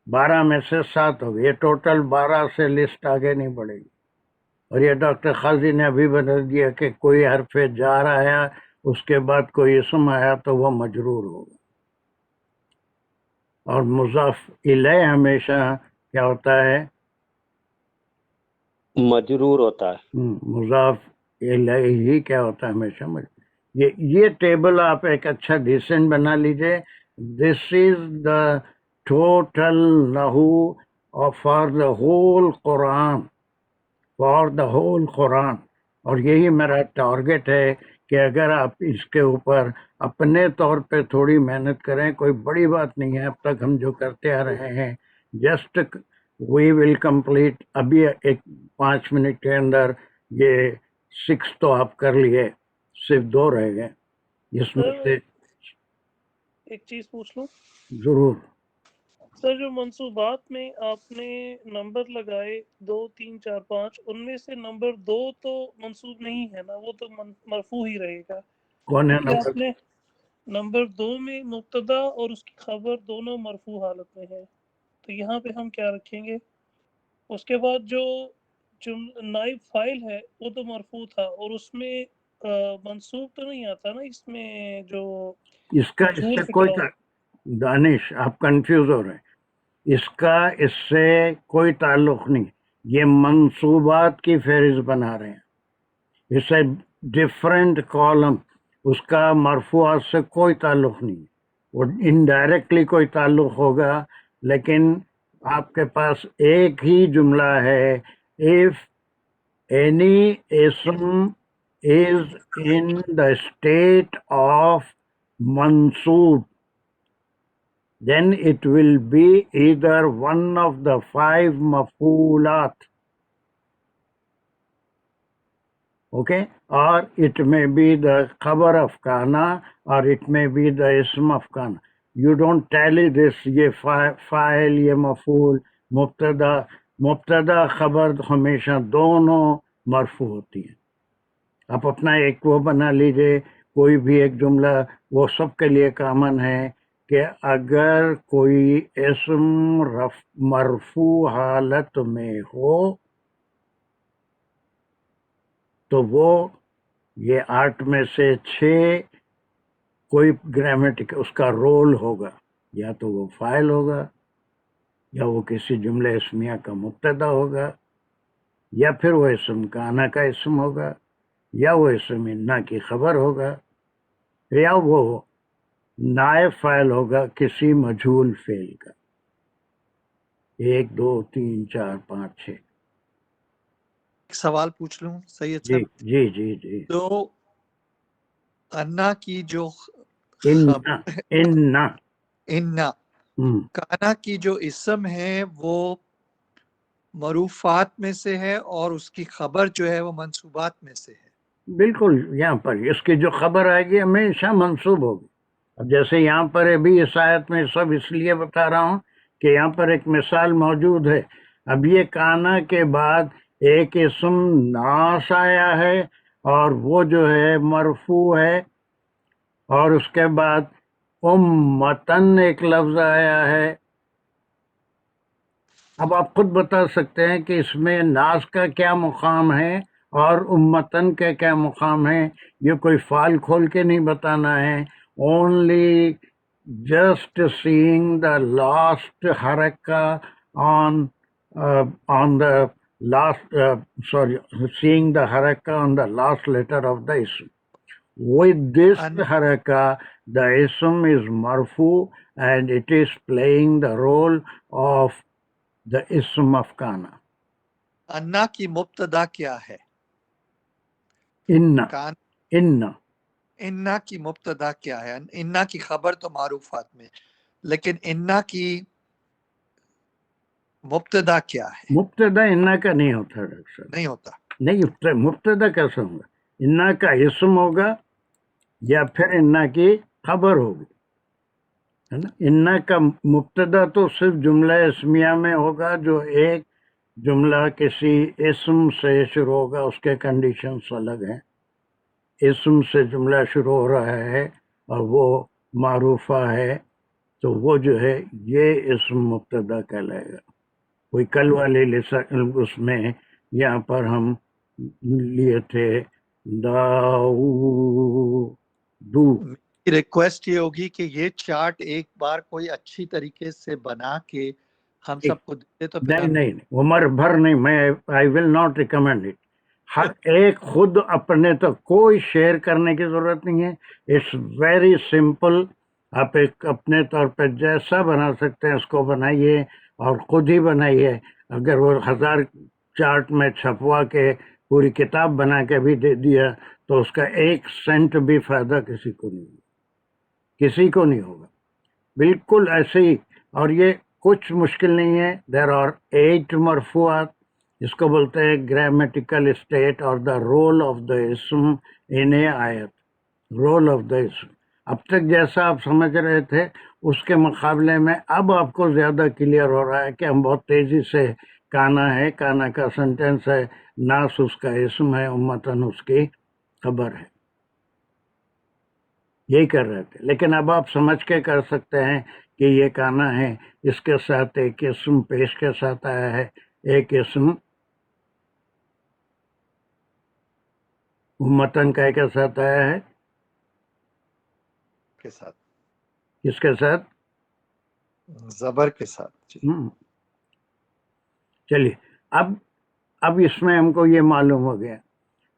12 میں سے 7 ہو گیا. یہ ٹوٹل 12 سے لسٹ آگے نہیں بڑھے گی. اور یہ ڈاکٹر قاضی نے ابھی بتا دیا کہ کوئی حرف جار آیا اس کے بعد کوئی اسم آیا تو وہ مجرور ہوگا. اور مضاف الیہ ہمیشہ کیا ہوتا ہے؟ مجرور ہوتا ہے. مضاف الیہ کیا ہوتا ہے؟ ہمیشہ یہ ٹیبل آپ ایک اچھا ڈیسنٹ بنا لیجئے. دس از دا ٹوٹل نحو فار دا ہول قرآن. اور یہی میرا ٹارگٹ ہے کہ اگر آپ اس کے اوپر اپنے طور پہ تھوڑی محنت کریں، کوئی بڑی بات نہیں ہے. اب تک ہم جو کرتے آ رہے ہیں جسٹ وی ول کمپلیٹ. ابھی ایک 5 منٹ کے اندر یہ 6 تو آپ کر لیے، صرف 2 رہ گئے. جس میں سے ایک چیز پوچھ لوں ضرور. سر، جو منصوبات میں آپ نے نمبر لگائے 2 3 4 5، ان میں سے نمبر 2 تو منصوب نہیں ہے نا، وہ تو مرفوع ہی رہے گا. کون ہے کیونکہ آپ نے نمبر 2 میں مبتدا اور اس کی خبر دونوں مرفوع حالت میں ہے، تو یہاں پہ ہم کیا رکھیں گے؟ اس کے بعد جو نائب فاعل ہے وہ تو مرفوع تھا، اور اس میں منصوب تو نہیں آتا نا اس میں، جو اس کا اس سے کوئی دانش آپ کنفیوز ہو رہے ہیں. اس سے کوئی تعلق نہیں. یہ منصوبات کی فہرست بنا رہے ہیں. اس سے ڈفرینٹ کالم، اس کا مرفوعات سے کوئی تعلق نہیں. وہ انڈائریکٹلی کوئی تعلق ہوگا، لیکن آپ کے پاس ایک ہی جملہ ہے. if any ism is in the state of mansoob, then it will be either one of the 5 maf'ulat, okay, or it may be the khabar of kana, or it may be the ism of kana. You don't tally this, یہ فاعل، یہ مفعول، مبتدا خبر ہمیشہ دونوں مرفوع ہوتی ہیں. آپ اپنا ایک وہ بنا لیجئے، کوئی بھی ایک جملہ، وہ سب کے لیے کامن ہے کہ اگر کوئی اسم مرفوع حالت میں ہو تو وہ یہ 8 میں سے 6 کوئی گرامیٹک اس کا رول ہوگا، یا تو وہ فاعل ہوگا، یا وہ کسی جملہ اسمیہ کا مبتدا ہوگا، یا پھر وہ اسم کانا کا اسم ہوگا، یا وہ اسم انا کی خبر ہوگا، یا وہ نائب فاعل ہوگا کسی مجہول فعل کا۔ 1 2 3 4 5 6۔ ایک سوال پوچھ لوں سید جی صاحب؟ جی جی جی۔ تو انا کی جو انا انا انا کانا کی جو اسم ہے وہ معروفات میں سے ہے اور اس کی خبر جو ہے وہ منصوبات میں سے ہے۔ بالکل، یہاں پر اس کی جو خبر آئے گی ہمیشہ منصوب ہوگی۔ اب جیسے یہاں پر ابھی اس آیت میں سب اس لیے بتا رہا ہوں کہ یہاں پر ایک مثال موجود ہے۔ اب یہ کانا کے بعد ایک اسم ناس آیا ہے اور وہ جو ہے مرفوع ہے، اور اس کے بعد امتن ایک لفظ آیا ہے۔ اب آپ خود بتا سکتے ہیں کہ اس میں ناس کا کیا مقام ہے اور امتن کا کیا مقام ہے۔ یہ کوئی فعل کھول کے نہیں بتانا ہے، only just seeing the last حرکہ on the last seeing the haraka on the last letter of the ism. With this haraka, the ism is marfu and it is playing the role of the ism of kana. انا کی مبتدا کیا ہے؟ Inna. Inna. انا کی مبتدا کیا ہے؟ انا کی خبر تو معروفات میں، لیکن انا کی مبتدا کیا ہے؟ مبتدا انا کا نہیں ہوتا ڈاکٹر صاحب، نہیں ہوتا۔ نہیں ہوتا۔ مبتدا کیسا ہوگا؟ انا کا اسم ہوگا یا پھر انا کی خبر ہوگی، ہے نا۔ انا کا مبتدا تو صرف جملہ اسمیہ میں ہوگا، جو ایک جملہ کسی اسم سے شروع ہوگا، اس کے کنڈیشنز الگ ہیں۔ اسم سے جملہ شروع ہو رہا ہے اور وہ معروفہ ہے تو وہ جو ہے یہ اسم مبتدا کہلائے گا۔ کوئی کل والے اس میں یہاں پر ہم لیے تھے دو۔ ریکویسٹ یہ ہوگی کہ یہ چارٹ ایک بار کوئی اچھی طریقے سے بنا کے ہم سب کو دے تو پھر نہیں عمر بھر نہیں، میں آئی ول ناٹ ریکمینڈ اٹ۔ ہر ایک خود اپنے تو کوئی شیئر کرنے کی ضرورت نہیں ہے، اٹس ویری سمپل۔ آپ ایک اپنے طور پہ جیسا بنا سکتے ہیں اس کو بنائیے اور خود ہی بنائیے۔ اگر وہ 1000 چارٹ میں چھپوا کے پوری کتاب بنا کے بھی دے دیا تو اس کا 1 سینٹ بھی فائدہ کسی کو نہیں ہوگا، کسی کو نہیں ہوگا۔ بالکل ایسے ہی، اور یہ کچھ مشکل نہیں ہے۔ دیر آر 8 مرفوعات، اس کو بولتے ہیں گرامیٹیکل اسٹیٹ اور دا رول آف دا اسم ان اے آیت، رول آف دا اسم۔ اب تک جیسا آپ سمجھ رہے تھے اس کے مقابلے میں اب آپ کو زیادہ کلیئر ہو رہا ہے کہ ہم بہت تیزی سے کانا ہے، کانا کا سنٹینس ہے، ناس اس کا اسم ہے، امتن اس کی خبر ہے، یہی کر رہے تھے۔ لیکن اب آپ سمجھ کے کر سکتے ہیں کہ یہ کانا ہے، اس کے ساتھ ایک اسم پیش کے ساتھ آیا ہے، ایک اسم امتن کا کے ساتھ آیا ہے، کے ساتھ، کس کے ساتھ؟ زبر کے ساتھ۔ جی چلیے، اب اس میں ہم کو یہ معلوم ہو گیا۔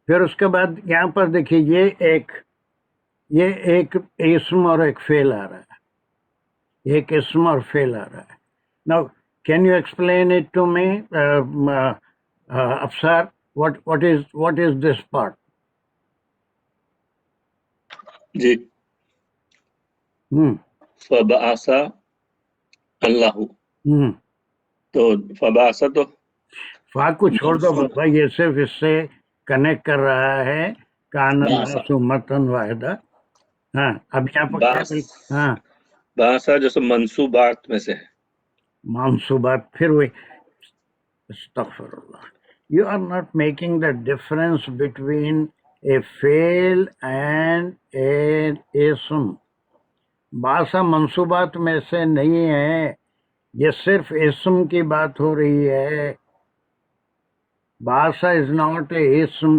پھر اس کے بعد یہاں پر دیکھیے یہ ایک اسم اور ایک فعل آ رہا ہے، ایک اسم اور فعل آ رہا ہے۔ Now, can you explain it to me, Afsar? What is this part? جی فبعث اللہ، تو فبعث تو فا کو چھوڑ دو بابا، یہ صرف اس سے کنیکٹ کر رہا ہے کان الناس امۃ واحدہ۔ ہاں اب یہاں پر ہاں بعث جو سب منصوبات میں سے ہے، منصوبات۔ پھر وہی استغفر اللہ، you are not making the difference between a fil and N اسم۔ بعث منصوبات میں سے نہیں ہے، یہ صرف اسم کی بات ہو رہی ہے۔ بعث از ناٹ اے اسم،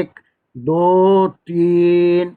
1 2 3,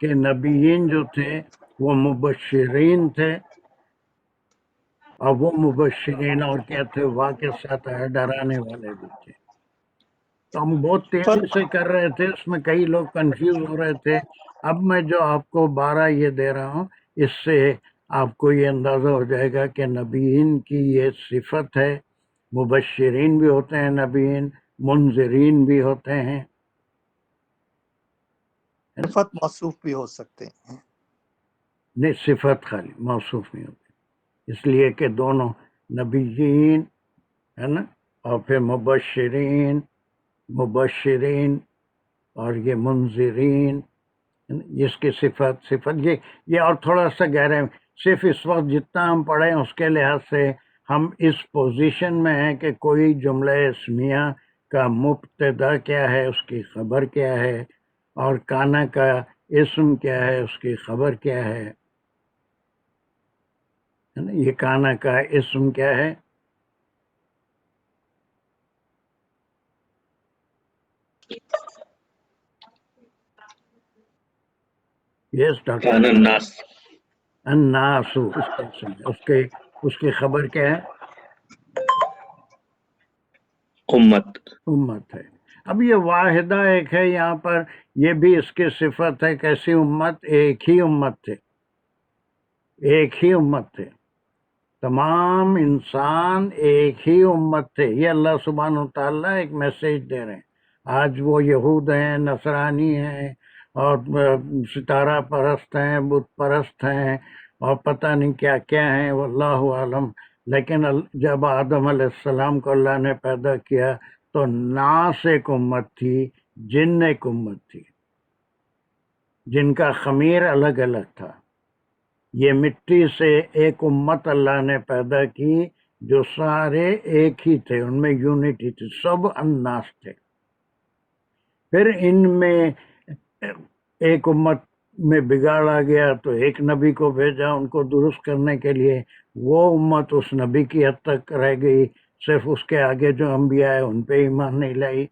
کہ نبیین جو تھے وہ مبشرین تھے، اور وہ مبشرین اور کیا تھے؟ واہ کے ساتھ آیا ڈرانے والے بھی تھے۔ تو ہم بہت تیزی سے کر رہے تھے، اس میں کئی لوگ کنفیوز ہو رہے تھے۔ اب میں جو آپ کو 12 یہ دے رہا ہوں، اس سے آپ کو یہ اندازہ ہو جائے گا کہ نبیین کی یہ صفت ہے۔ مبشرین بھی ہوتے ہیں نبیین، منذرین بھی ہوتے ہیں۔ صفت موصوف بھی ہو سکتے ہیں، نہیں، صفت خالی، موصوف نہیں ہوتی، اس لیے کہ دونوں نبیین ہے نا، اور پھر مبشرین اور یہ منذرین، جس کی صفت یہ اور تھوڑا سا گہرے، صرف اس وقت جتنا ہم پڑھیں اس کے لحاظ سے ہم اس پوزیشن میں ہیں کہ کوئی جملہ اسمیہ کا مبتدا کیا ہے، اس کی خبر کیا ہے، اور کانا کا اسم کیا ہے، اس کی خبر کیا ہے۔ یہ کانا کا اسم کیا ہے؟ یس ڈاکٹر، کان الناس، الناس اس کا اسم ہے، اس کی خبر کیا ہے؟ امت ہے۔ اب یہ واحدہ ایک ہے، یہاں پر یہ بھی اس کی صفت ہے۔ کیسی امت؟ ایک ہی امت تھے، ایک ہی امت تھے، تمام انسان ایک ہی امت تھے۔ یہ اللہ سبحانہ وتعالیٰ ایک میسیج دے رہے ہیں۔ آج وہ یہود ہیں، نصرانی ہیں، اور ستارہ پرست ہیں، بت پرست ہیں، اور پتہ نہیں کیا کیا ہیں، واللہ عالم۔ لیکن جب آدم علیہ السلام کو اللہ نے پیدا کیا تو ناس ایک امت تھی، جن ایک امت تھی، جن کا خمیر الگ الگ تھا۔ یہ مٹی سے ایک امت اللہ نے پیدا کی جو سارے ایک ہی تھے، ان میں یونٹی تھی، سب الناس تھے۔ پھر ان میں ایک امت میں بگاڑ آ گیا تو ایک نبی کو بھیجا ان کو درست کرنے کے لیے۔ وہ امت اس نبی کی حد تک رہ گئی، صرف اس کے آگے جو انبیاء ہیں ان پہ ایمان نہیں لائی۔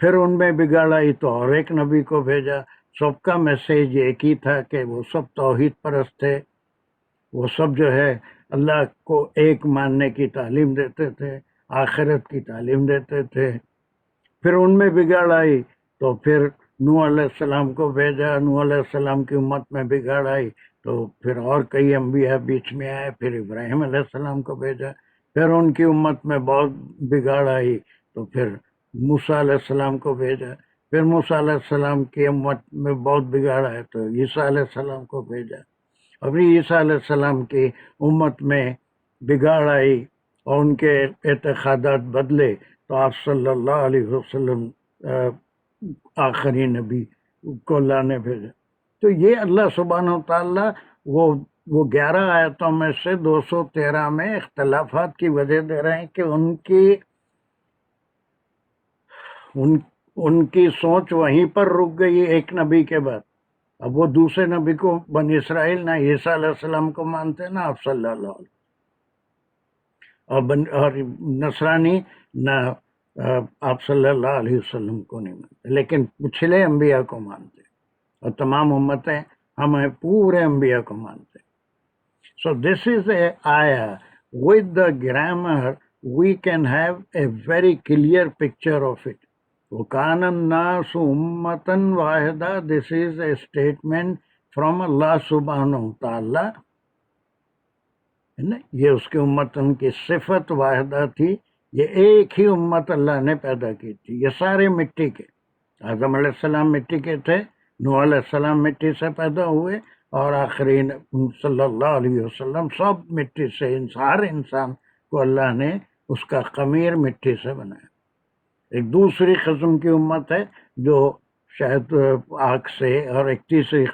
پھر ان میں بگاڑ آئی تو اور ایک نبی کو بھیجا۔ سب کا میسیج ایک ہی تھا کہ وہ سب توحید پرست تھے، وہ سب جو ہے اللہ کو ایک ماننے کی تعلیم دیتے تھے، آخرت کی تعلیم دیتے تھے۔ پھر ان میں بگاڑ آئی تو پھر نوح علیہ السلام کو بھیجا، نوح علیہ السلام کی امت میں بگاڑ آئی تو پھر اور کئی انبیاء بیچ میں آئے، پھر ابراہیم علیہ السلام کو بھیجا۔ پھر ان کی امت میں بہت بگاڑ آئی تو پھر موسیٰ علیہ السلام کو بھیجا۔ پھر موسیٰ علیہ السلام کی امت میں بہت بگاڑ آئے تو عیسیٰ علیہ السلام کو بھیجا۔ ابھی عیسیٰ علیہ السلام کی امت میں بگاڑ آئی اور ان کے اعتقادات بدلے تو آپ صلی اللہ علیہ وسلم آخری نبی کو اللہ نے بھیجا۔ تو یہ اللہ سبحانہ وتعالیٰ وہ 11 آیتوں میں سے 213 میں اختلافات کی وجہ دے رہے ہیں کہ ان کی سوچ وہیں پر رک گئی ایک نبی کے بعد۔ اب وہ دوسرے نبی کو، بنی اسرائیل نہ عیسیٰ علیہ السلام کو مانتے نہ آپ صلی اللہ علیہ، اور نصرانی نہ آپ صلی اللہ علیہ وسلم کو نہیں مانتے، لیکن پچھلے انبیاء کو مانتے، اور تمام امتیں ہمیں پورے انبیاء کو مانتے۔ So this is a ayah. With the grammar, we can have a very clear picture of it. وَكَانَ النَّاسُ أُمَّةً وَاحِدَةً. This is a statement from Allah subhanahu wa ta'ala. یہ اس کی امت، ان کی صفت واحدہ تھی، یہ ایک ہی امت اللہ نے پیدا کی تھی۔ یہ سارے مٹی کے، آدم علیہ السلام مٹی کے تھے، نوح علیہ السلام مٹی سے پیدا ہوئے، اور آخرین صلی اللہ علیہ وسلم سب مٹی سے، ہر انسان کو اللہ نے اس کا خمیر مٹی سے بنایا۔ ایک دوسری قسم کی امت ہے جو شاید آگ سے، اور ایک تیسری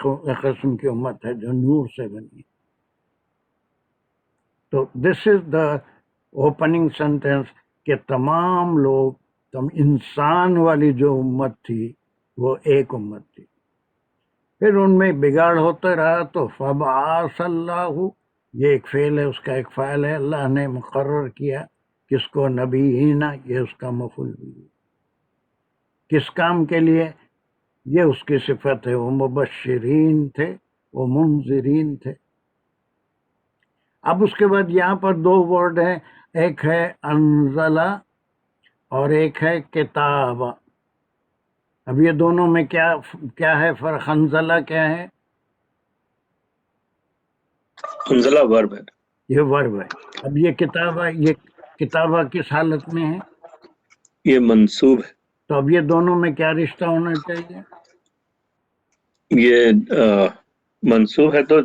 قسم کی امت ہے جو نور سے بنی۔ تو دس از دا اوپننگ سینٹینس کہ تمام لوگ، انسان والی جو امت تھی وہ ایک امت تھی۔ پھر ان میں بگاڑ ہوتا رہا تو فبعث اللہ، یہ ایک فعل ہے، اس کا ایک فاعل ہے، اللہ نے مقرر کیا کس کو؟ نبیین، یہ اس کا مفعول بھی ہے۔ کس کام کے لیے؟ یہ اس کی صفت ہے، وہ مبشرین تھے، وہ منذرین تھے۔ اب اس کے بعد یہاں پر دو ورڈ ہیں، ایک ہے انزلہ اور ایک ہے کتاب۔ اب یہ دونوں میں کیا ہے فرق؟ انزلہ کیا ہے؟ انزلہ ورب ہے، یہ ورب ہے۔ اب یہ کتابہ کس حالت میں ہے؟ یہ منصوب ہے۔ تو اب یہ دونوں میں کیا رشتہ ہونا چاہیے؟ یہ منصوب ہے تو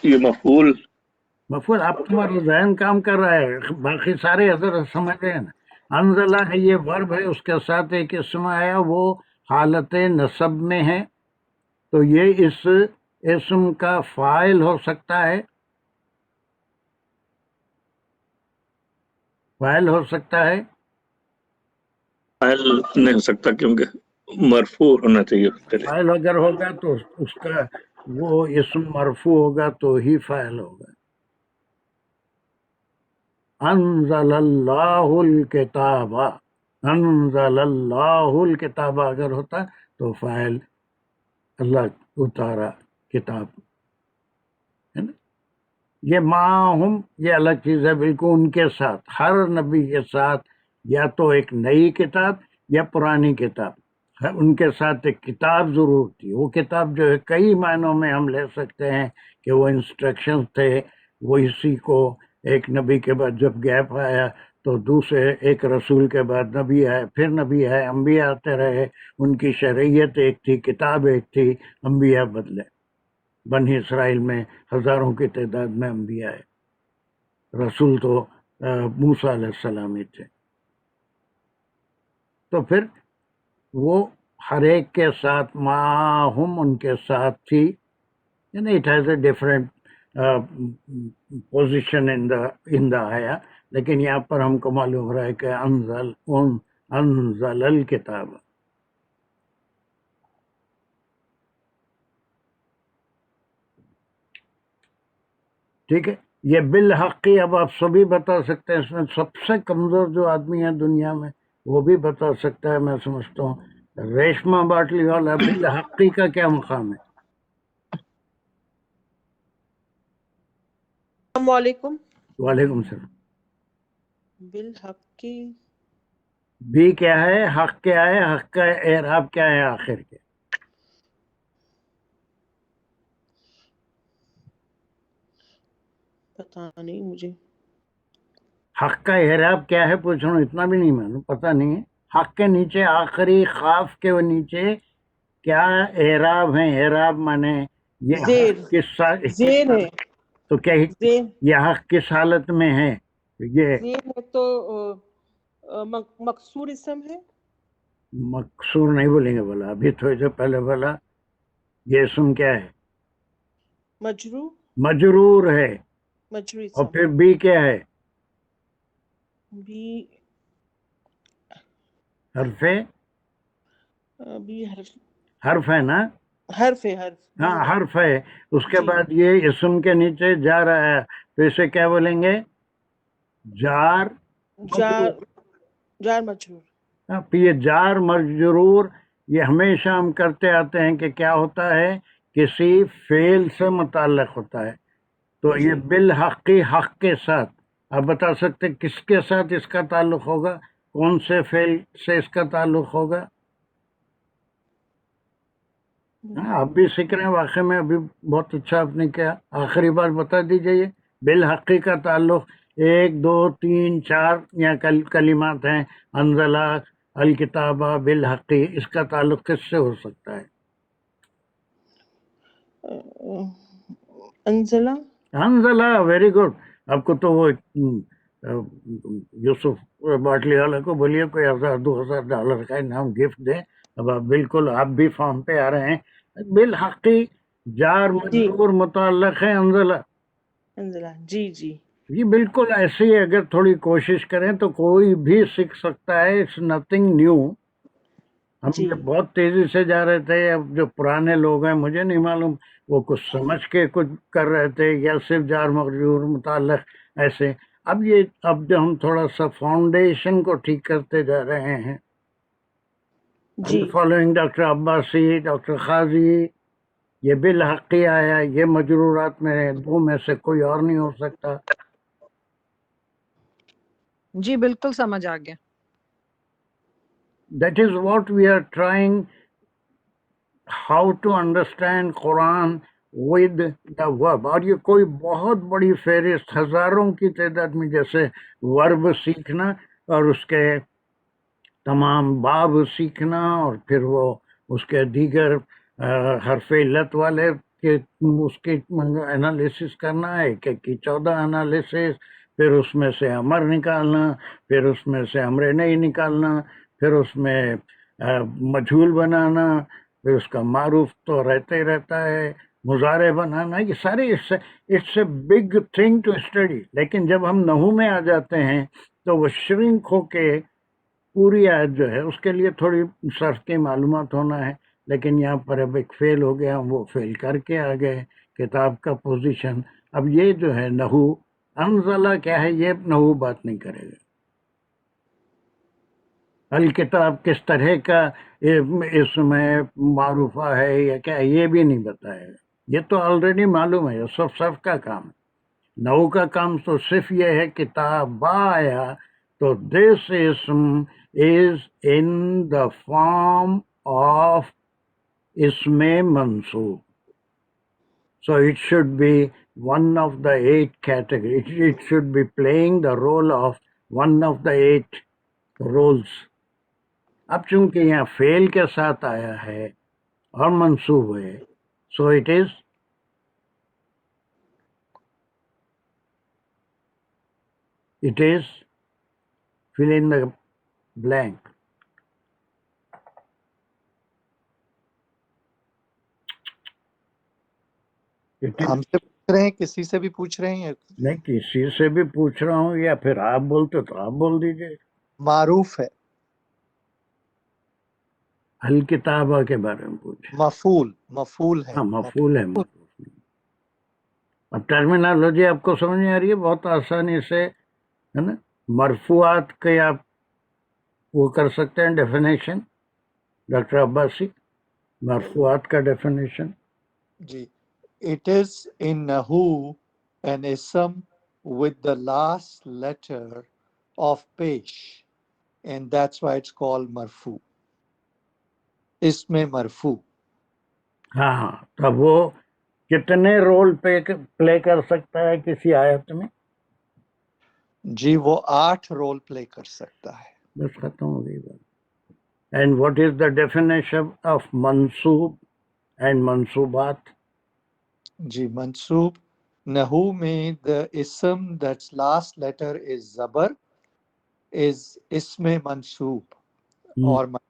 یہ مفعول۔ مفعول۔ اب تمہارا ذہن کام کر رہا ہے، باقی سارے حضرت سمجھ رہے ہیں نا۔ انزلہ ہے، یہ ورب ہے، اس کے ساتھ ایک اسم آیا، وہ حالت نصب میں ہے، تو یہ اس اسم کا فاعل ہو سکتا ہے، فاعل ہو سکتا ہے۔ فاعل نہیں ہو سکتا کیونکہ مرفوع ہونا چاہیے اس کے لیے۔ فاعل اگر ہوگا تو اس کا وہ اسم مرفوع ہوگا تو ہی فاعل ہوگا۔ انزل اللہ الکتاب، انزل اللہ الکتاب اگر ہوتا تو فاعل اللہ اتارا کتاب ہے نا۔ یہ معہم، یہ الگ چیز ہے بالکل، ان کے ساتھ، ہر نبی کے ساتھ یا تو ایک نئی کتاب یا پرانی کتاب، ان کے ساتھ ایک کتاب ضرور تھی۔ وہ کتاب جو ہے کئی معنوں میں ہم لے سکتے ہیں کہ وہ انسٹرکشن تھے، وہ اسی کو ایک نبی کے بعد جب گیپ آیا تو دوسرے ایک رسول کے بعد نبی آئے، پھر نبی آئے، انبیاء آتے رہے، ان کی شریعت ایک تھی، کتاب ایک تھی، انبیاء بدلے۔ بنی اسرائیل میں ہزاروں کی تعداد میں انبیاء آئے، رسول تو موسیٰ علیہ السلام ہی تھے۔ تو پھر وہ ہر ایک کے ساتھ معہم، ان کے ساتھ تھی، یعنی it has a different position in the آیا، لیکن یہاں پر ہم کو معلوم ہو رہا ہے کہ انزل الکتاب۔ ٹھیک ہے، یہ بالحقی اب آپ سبھی بتا سکتے ہیں، اس میں سب سے کمزور جو آدمی ہے دنیا میں وہ بھی بتا سکتا ہے، میں سمجھتا ہوں۔ ریشمہ باٹلی والا، بالحقی کا کیا مقام ہے؟ السلام علیکم۔ وعلیکم السلام۔ بالحق کی بھی کیا ہے؟ حق کیا ہے؟ حق کا اعراب کیا ہے آخر کے؟ پتہ نہیں مجھے۔ حق کا اعراب کیا ہے پوچھ رہا ہوں، اتنا بھی نہیں معلوم، پتہ نہیں ہے۔ حق کے نیچے آخری خاف کے نیچے کیا اعراب ہیں؟ اعراب مانے یہ زیر، کس زیر ہے، تو کیا زیر، یہ حق کس حالت میں ہے؟ یہ زیر ہے تو مکسور اسم ہے۔ مکسور نہیں بولیں گے، بولا ابھی تھوڑی دیر پہلے بولا یہ اسم کیا ہے؟ مجرور، مجرور ہے۔ مجرور اور اسم۔ پھر بھی کیا ہے؟ بھی حرف ہے، بھی حرف، حرف ہے نا؟ حرف ہے، حرف۔ ہاں حرف ہے، اس کے جی۔ بعد یہ اسم کے نیچے جا رہا ہے تو اسے کیا بولیں گے؟ جار جار، جار مجرور۔ ہاں، پھر یہ جار مجرور یہ ہمیشہ ہم کرتے آتے ہیں کہ کیا ہوتا ہے؟ کسی فعل سے متعلق ہوتا ہے، تو یہ بالحقی حق کے ساتھ، آپ بتا سکتے کس کے ساتھ اس کا تعلق ہوگا؟ کون سے فعل سے اس کا تعلق ہوگا؟ ہاں، آپ بھی سیکھ رہے ہیں واقعی میں، ابھی بہت اچھا آپ نے کیا۔ آخری بار بتا دیجئے، یہ بالحقی کا تعلق 1 2 3 4 یا کلمات ہیں، انزلہ، الکتابہ، بالحقی، اس کا تعلق کس سے ہو سکتا ہے؟ انزلہ، انزلہ، ویری گڈ۔ آپ کو تو وہ یوسف باٹلی والے کو بولیے کوئی $1000-2000 کا انعام گفٹ دے۔ اب آپ بالکل آپ بھی فارم پہ آ رہے ہیں۔ بالحقی جار مجرور متعلق ہے انزلہ، انزلہ، جی جی۔ یہ بالکل ایسے ہی اگر تھوڑی کوشش کریں تو کوئی بھی سیکھ سکتا ہے، اٹس نتھنگ نیو۔ ہم جی۔ بہت تیزی سے جا رہے تھے، اب جو پرانے لوگ ہیں مجھے نہیں معلوم وہ کچھ سمجھ کے کچھ کر رہے تھے یا صرف جار مجرور متعلق ایسے۔ اب جو ہم تھوڑا سا فاؤنڈیشن کو ٹھیک کرتے جا رہے ہیں جی فالوئنگ ڈاکٹر عباسی، ڈاکٹر قاضی، یہ بالحقی آیا، یہ مجرورات میں دو میں سے کوئی اور نہیں ہو سکتا. جی بالکل سمجھ آ گیا. That is what we are trying, how to understand Quran with the verb. اور یہ کوئی بہت بڑی فہرست ہزاروں کی تعداد میں جیسے ورب سیکھنا اور اس کے تمام باب سیکھنا اور پھر وہ اس کے دیگر حرف علت والے کے اس کے انالیسس کرنا، ایک ایک کی 14 انالیسس، پھر اس میں سے امر نکالنا، پھر اس میں سے امر نہیں نکالنا، پھر اس میں مجھول بنانا، پھر اس کا معروف تو رہتا ہی رہتا ہے، مضارع بنانا، یہ سارے it's a big thing to study. لیکن جب ہم نحو میں آ جاتے ہیں تو وہ شرنک ہو کے پوری آیت جو ہے اس کے لیے تھوڑی صرف کی معلومات ہونا ہے. لیکن یہاں پر اب ایک فیل ہو گیا، ہم وہ فیل کر کے آ گئے. کتاب کا پوزیشن اب یہ جو ہے نحو انزلہ کیا ہے، یہ نحو بات نہیں کرے گا. الکتاب کس طرح کا اس میں معروفہ ہے یا کیا، یہ بھی نہیں بتائے گا. یہ تو آلریڈی معلوم ہے، یہ سب صرف کا کام ہے. نحو کا کام تو صرف یہ ہے کتاب آیا تو دس اسم از ان دا فارم آف اسم منصوب. So it should be one of the 8 categories. It should be playing the role of one of the 8 roles. اب چونکہ یہاں فعل کے ساتھ آیا ہے اور منصوب ہے، so it is fill in the blank. ہم سے پوچھ رہے ہیں، کسی سے بھی پوچھ رہے ہیں؟ نہیں، کسی سے بھی پوچھ رہا ہوں یا پھر آپ بولتے تو آپ بول دیجئے. معروف ہے، الکتابہ کے بارے میں پوچھیں. مفعول ہے. ہاں مفعول ہے، معروف نہیں. اب ٹرمینالوجی آپ کو سمجھ میں آ رہی ہے بہت آسانی سے، ہے نا. مرفوعات کے آپ وہ کر سکتے ہیں ڈیفینیشن. ڈاکٹر عباسی، مرفوعات کا ڈیفینیشن. جی، it is in Nahu an ism with the last letter of pesh, and that's why it's called marfu. اسم مرفوع. ہاں تب وہ کتنے رول پلے کر سکتا ہے کسی آیت میں؟ جی وہ 8 رول پلے کر سکتا ہے. بس ختم ہو گئی بات. And what is the definition of منصوب اینڈ منصوبات؟ جی منصوب نحو میں the ism that's last letter is زبر is اسم منصوب اور منصوبات.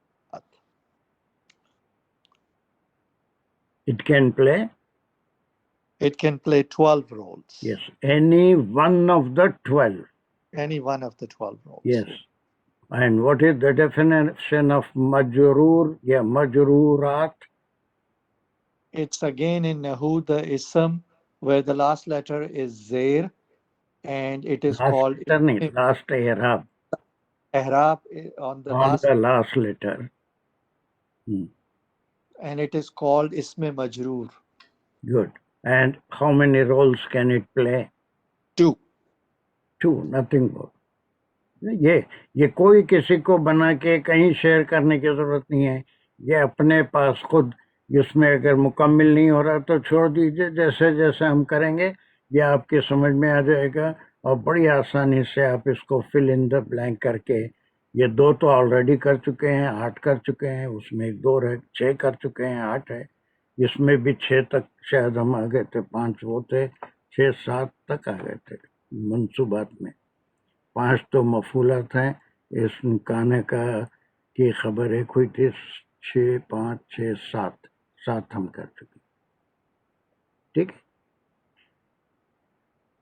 It can play? It can play 12 roles. Yes, any one of the 12. Any one of the 12 roles. Yes. And what is the definition of majroor ya majroorat? It's again in Nahu the ism where the last letter is Zair and it is called last i'rab. Ihrab on the last letter. And it is called Isme Majroor. Good. And how many roles can it play? 2. 2, nothing more. یہ کوئی کسی کو بنا کے کہیں share کرنے کی ضرورت نہیں ہے. یہ اپنے پاس خود اس میں اگر مکمل نہیں ہو رہا تو چھوڑ دیجئے. جیسے جیسے ہم کریں گے یہ آپ کی سمجھ میں آ جائے گا اور بڑی آسانی سے آپ اس کو فل ان دا بلینک کر کے، یہ 2 تو آلریڈی کر چکے ہیں، 8 کر چکے ہیں، اس میں 2 رہ 6 کر چکے ہیں، 8 ہے. اس میں بھی 6 تک شاید ہم آ گئے تھے، 5 وہ تھے، 6 7 تک آ گئے تھے منصوبات میں. 5 تو مفعولات ہیں. اس کانے کا کی خبر ایک ہوئی تھی، 6 5 6 7 ہم کر چکے. ٹھیک ہے.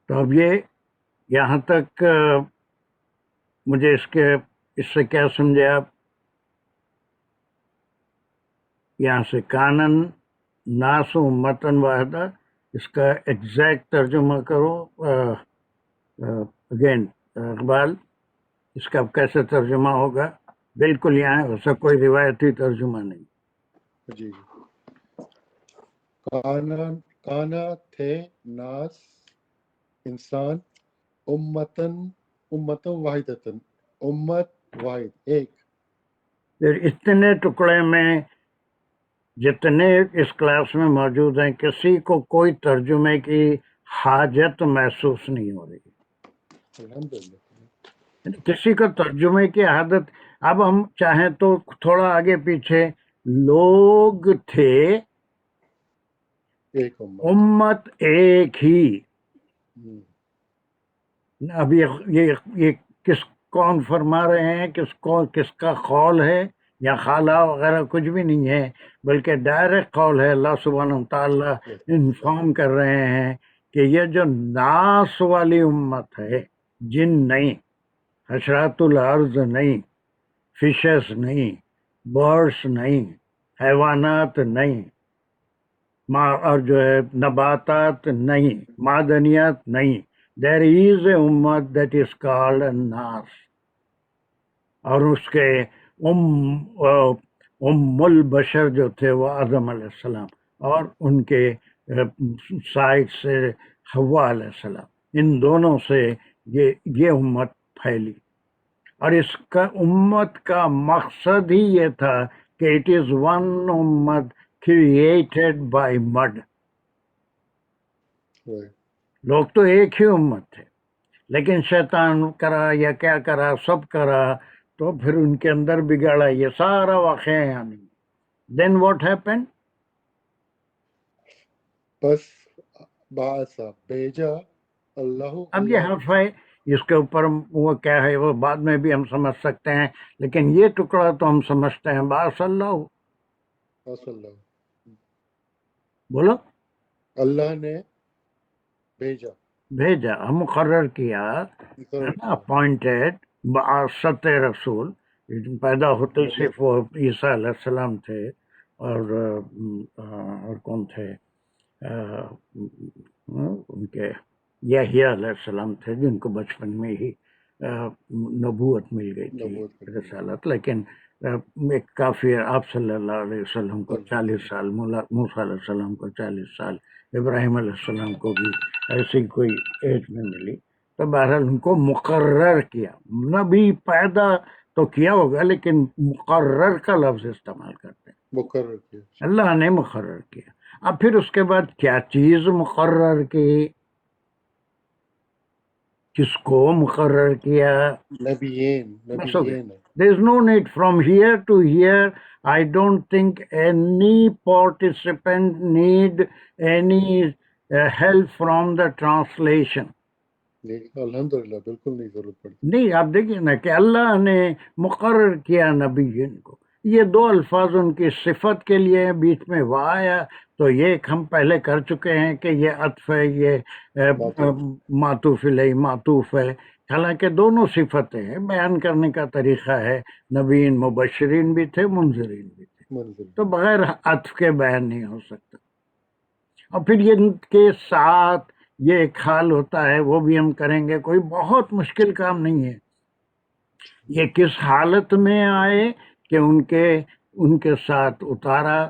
تو اب یہ یہاں تک مجھے اس سے کیا سمجھے آپ؟ یہاں سے کانن ناس امتن واحدہ، اس کا ایگزیکٹ ترجمہ کرو اگین اقبال، اس کا کیسے ترجمہ ہوگا؟ بالکل یہاں ایسا کوئی روایتی ترجمہ نہیں. جی کانا تھے ناس انسان امتن واحدتن امت واحد ایک. پھر اتنے ٹکڑے میں جتنے اس کلاس میں موجود ہیں کسی کو کوئی ترجمے کی حاجت محسوس نہیں ہو رہی. الحمدللہ. کسی کو ترجمے کی عادت. اب ہم چاہیں تو تھوڑا آگے پیچھے لوگ تھے ایک امت. امت ایک ہی. اب یہ کون فرما رہے ہیں، کس کا قول ہے یا خالہ وغیرہ کچھ بھی نہیں ہے، بلکہ ڈائریکٹ قول ہے. اللہ سبحانہ وتعالی انفارم کر رہے ہیں کہ یہ جو ناس والی امت ہے، جن نہیں، حشرات الارض نہیں، فشز نہیں، برڈس نہیں، حیوانات نہیں، اور جو ہے نباتات نہیں، معدنیات نہیں. There is a ummah that is called الناس. اور اس کے ام البشر جو تھے وہ آدم علیہ السلام، اور ان کے سائڈ سے حوا علیہ السلام. ان دونوں سے یہ امت پھیلی. اور اس کا امت کا مقصد ہی یہ تھا کہ اٹ از ون امت کریٹڈ بائی مڈ. لوگ تو ایک ہی امت تھے، لیکن شیطان کرا یا کیا کرا، سب کرا، تو پھر ان کے اندر بگاڑا. یہ سارا واقعہ یعنی دین واٹ ہیپن. بس باسا بھیجا اللہ. اب یہ حرف ہے، اس کے اوپر وہ کیا ہے وہ بعد میں بھی ہم سمجھ سکتے ہیں، لیکن یہ ٹکڑا تو ہم سمجھتے ہیں باس اللہ. بولو. اللہ نے بھیجا، مقرر کیا، اپوائنٹڈ بعثت رسول. پیدا ہوتے صرف وہ عیسیٰ علیہ السلام تھے، اور کون تھے ان کے یحییٰ علیہ السلام تھے، جن کو بچپن میں ہی نبوت مل گئی تھی، رسالت. لیکن ایک کافی آپ صلی اللہ علیہ وسلم کو 40 سال، موسیٰ علیہ السلام کو 40 سال، ابراہیم علیہ السلام کو بھی ایسی کوئی ایج میں ملی. تو بہرحال ان کو مقرر کیا. نبی پیدا تو کیا ہوگا، لیکن مقرر کا لفظ استعمال کرتے ہیں. مقرر کیا، اللہ نے مقرر کیا. اب پھر اس کے بعد کیا چیز مقرر کی، کس کو مقرر کیا؟ نبیین. There is no need from here to here. I don't think any participant need any help from the translation. الحمدللہ بالکل نہیں ضرورت پڑتی. نہیں، آپ دیکھیے نا کہ اللہ نے مقرر کیا نبیین کو. یہ دو الفاظ ان کی صفت کے لیے بیچ میں وہ آیا، تو یہ ہم پہلے کر چکے ہیں کہ یہ عطف ہے، یہ معطوف الیہ معطوف ہے. حالانکہ دونوں صفتیں ہیں، بیان کرنے کا طریقہ ہے. نبیین مبشرین بھی تھے، منذرین بھی تھے، تو بغیر عطف کے بیان نہیں ہو سکتا. اور پھر یہ ان کے ساتھ یہ ایک حال ہوتا ہے، وہ بھی ہم کریں گے. کوئی بہت مشکل کام نہیں ہے. یہ کس حالت میں آئے کہ ان کے ساتھ اتارا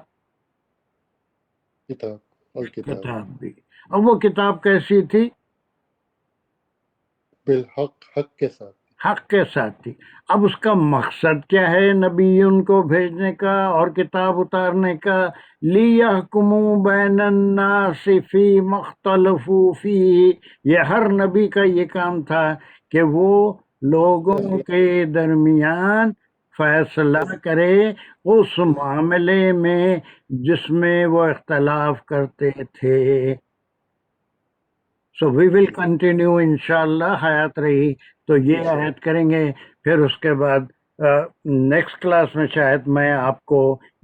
کتاب بھی. اور وہ کتاب کیسی تھی؟ بالحق، حق کے ساتھ تھی. اب اس کا مقصد کیا ہے نبی ان کو بھیجنے کا اور کتاب اتارنے کا؟ لِيَحْكُمُوا بَيْنَ النَّاسِ فِي مَا اخْتَلَفُوا فِيهِ. یہ ہر نبی کا یہ کام تھا کہ وہ لوگوں کے درمیان فیصلہ کرے اس معاملے میں جس میں وہ اختلاف کرتے تھے. سو وی ول کنٹینیو انشاءاللہ، حیات رہی تو یہ آیت کریں گے. پھر اس کے بعد نیکسٹ کلاس میں شاید میں آپ کو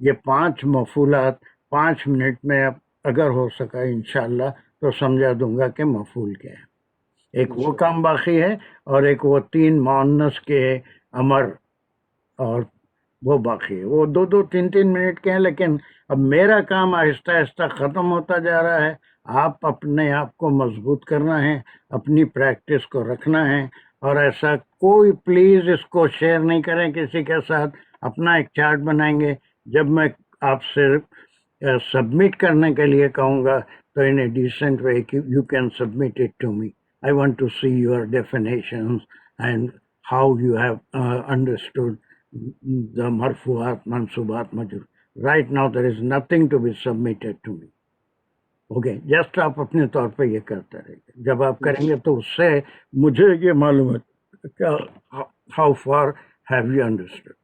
یہ 5 مفعولات 5 منٹ میں اگر ہو سکا انشاءاللہ تو سمجھا دوں گا کہ مفعول کیا ہے. ایک وہ کام باقی ہے، اور ایک وہ 3 مؤنث کے امر، اور وہ باقی ہے. وہ 2-3 منٹ کے ہیں، لیکن اب میرا کام آہستہ آہستہ ختم ہوتا جا رہا ہے. آپ اپنے آپ کو مضبوط کرنا ہے، اپنی پریکٹس کو رکھنا ہے، اور ایسا کوئی پلیز اس کو شیئر نہیں کریں کسی کے ساتھ. اپنا ایک چارٹ بنائیں گے. جب میں آپ سے سبمٹ کرنے کے لیے کہوں گا تو in a decent way you can submit it to me. I want to see your definitions and how you have understood the marfuat mansubat majrur. Right now there is nothing to be submitted to me. Okay, just آپ اپنے طور پہ یہ کرتے رہیے. جب آپ کریں گے تو اس سے مجھے یہ معلوم ہے کہ how far have you understood.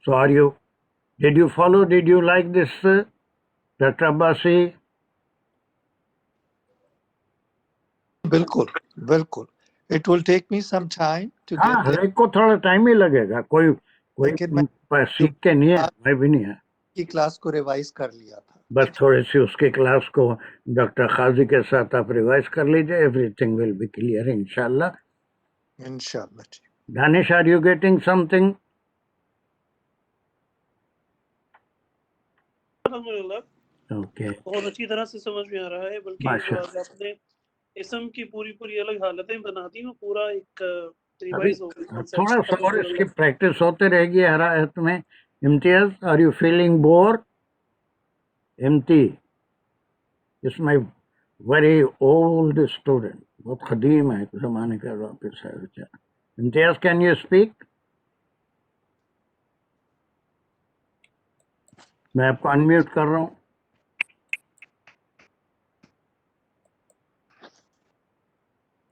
So did you follow, did you like this, Dr. Abbasi? بالکل بالکل. It will take me some time to ہاں get ہر there. ایک کو تھوڑا ٹائم ہی لگے گا. کوئی لیکن میں سیکھ کے نہیں ہے, میں بھی نہیں ہے. کی کلاس کو ریوائز کر لیا تھا. بس تھوڑی سی اس کی کلاس کو ڈاکٹر قاضی کے ساتھ آپ ریوائز کر لیجیے. Everything will be clear انشاءاللہ. انشاءاللہ. Danish, are you getting something? الحمدللہ اوکے, بہت اچھی طرح سے سمجھ میں آ رہا ہے. بلکہ جو ماشاء آج آپ نے اسم کی پوری الگ حالتیں بنا دی, وہ پورا ایک ابھی ریوائز ہو گئی تھوڑا concepts. سا اور اس کی پریکٹس ہوتے رہے گی ہر آیت میں. امتیاز, آر یو فیلنگ بور؟ امتی اس میں ویری اولڈ اسٹوڈنٹ, بہت قدیم ہے, زمانے کا واپس ہے بیچارہ. امتیاز, کین یو اسپیک؟ میں آپ کو انمیوٹ کر رہا ہوں.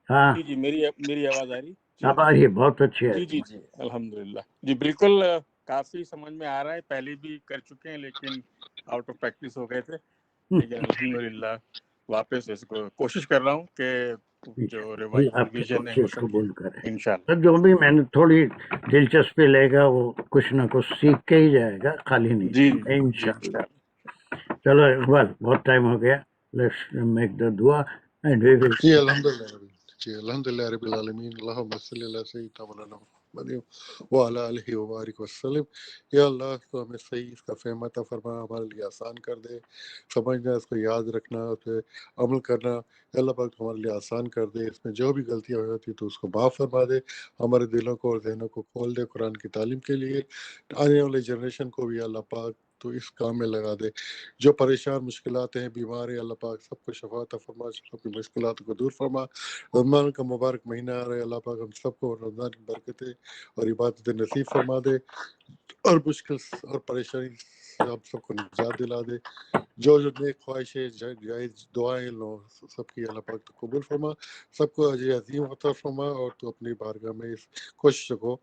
ہاں جی میری آواز آ رہی؟ اب آ رہی ہے, بہت اچھی ہے. جی الحمدللہ. جی بالکل کافی سمجھ میں آ رہا ہے. پہلے بھی کر چکے ہیں لیکن آؤٹ آف پریکٹس ہو گئے تھے. لیکن الحمدللہ واپس اس کو کوشش کر رہا ہوں کہ جو آپ کی ریویژن ہے کوشش قبول کرے. انشاءاللہ. جو بھی میں نے تھوڑی دلچسپی لے گا وہ کچھ نہ کچھ سیکھ کے ہی جائے گا, خالی نہیں. جی انشاءاللہ. چلو اقبال, بہت ٹائم ہو گیا. لیٹس میک دا دعا اینڈ وی ول. جی الحمدللہ رب العالمین. اللہم صلی اللہ سیدنا مولانا محمد وعلی آلہ وبارک وسلم. یا اللہ تو ہمیں صحیح اس کا فہم عطا فرما, ہمارے لیے آسان کر دے. سمجھنا, اس کو یاد رکھنا, اس پہ عمل کرنا اللہ پاک ہمارے لیے آسان کر دے. اس میں جو بھی غلطیاں ہو جاتی تو اس کو معاف فرما دے. ہمارے دلوں کو اور ذہنوں کو کھول دے قرآن کی تعلیم کے لیے. آنے والے جنریشن کو بھی اللہ پاک تو اس کام میں لگا دے. جو پریشان مشکلات ہیں, بیمار ہیں, اللہ پاک سب کو شفا عطا فرما, سب کی مشکلات کو دور فرما. رمضان کا مبارک مہینہ آ رہا ہے, اللہ پاک ہم سب کو رمضان کی برکتیں اور عبادتیں نصیب فرما دے, اور مشکل اور پریشانی سے ہم سب کو نجات دلا دے. جو نیک خواہشیں جائز دعائیں لو سب کی اللہ پاک تو قبول فرما, سب کو اجر عظیم عطا فرما, اور تو اپنی بارگاہ میں اس کوشش کو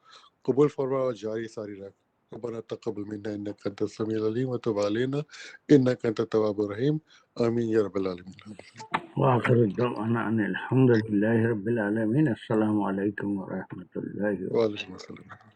قبول فرما اور جاری ساری رکھ. ربنا تقبل منا انك انت السميع العليم وتب علينا انك انت التواب الرحيم. امين يا رب العالمين. وآخر الدعوانا ان الحمد لله رب العالمين. السلام علیکم ورحمۃ اللہ وبرکاتہ. وعلیکم السلام.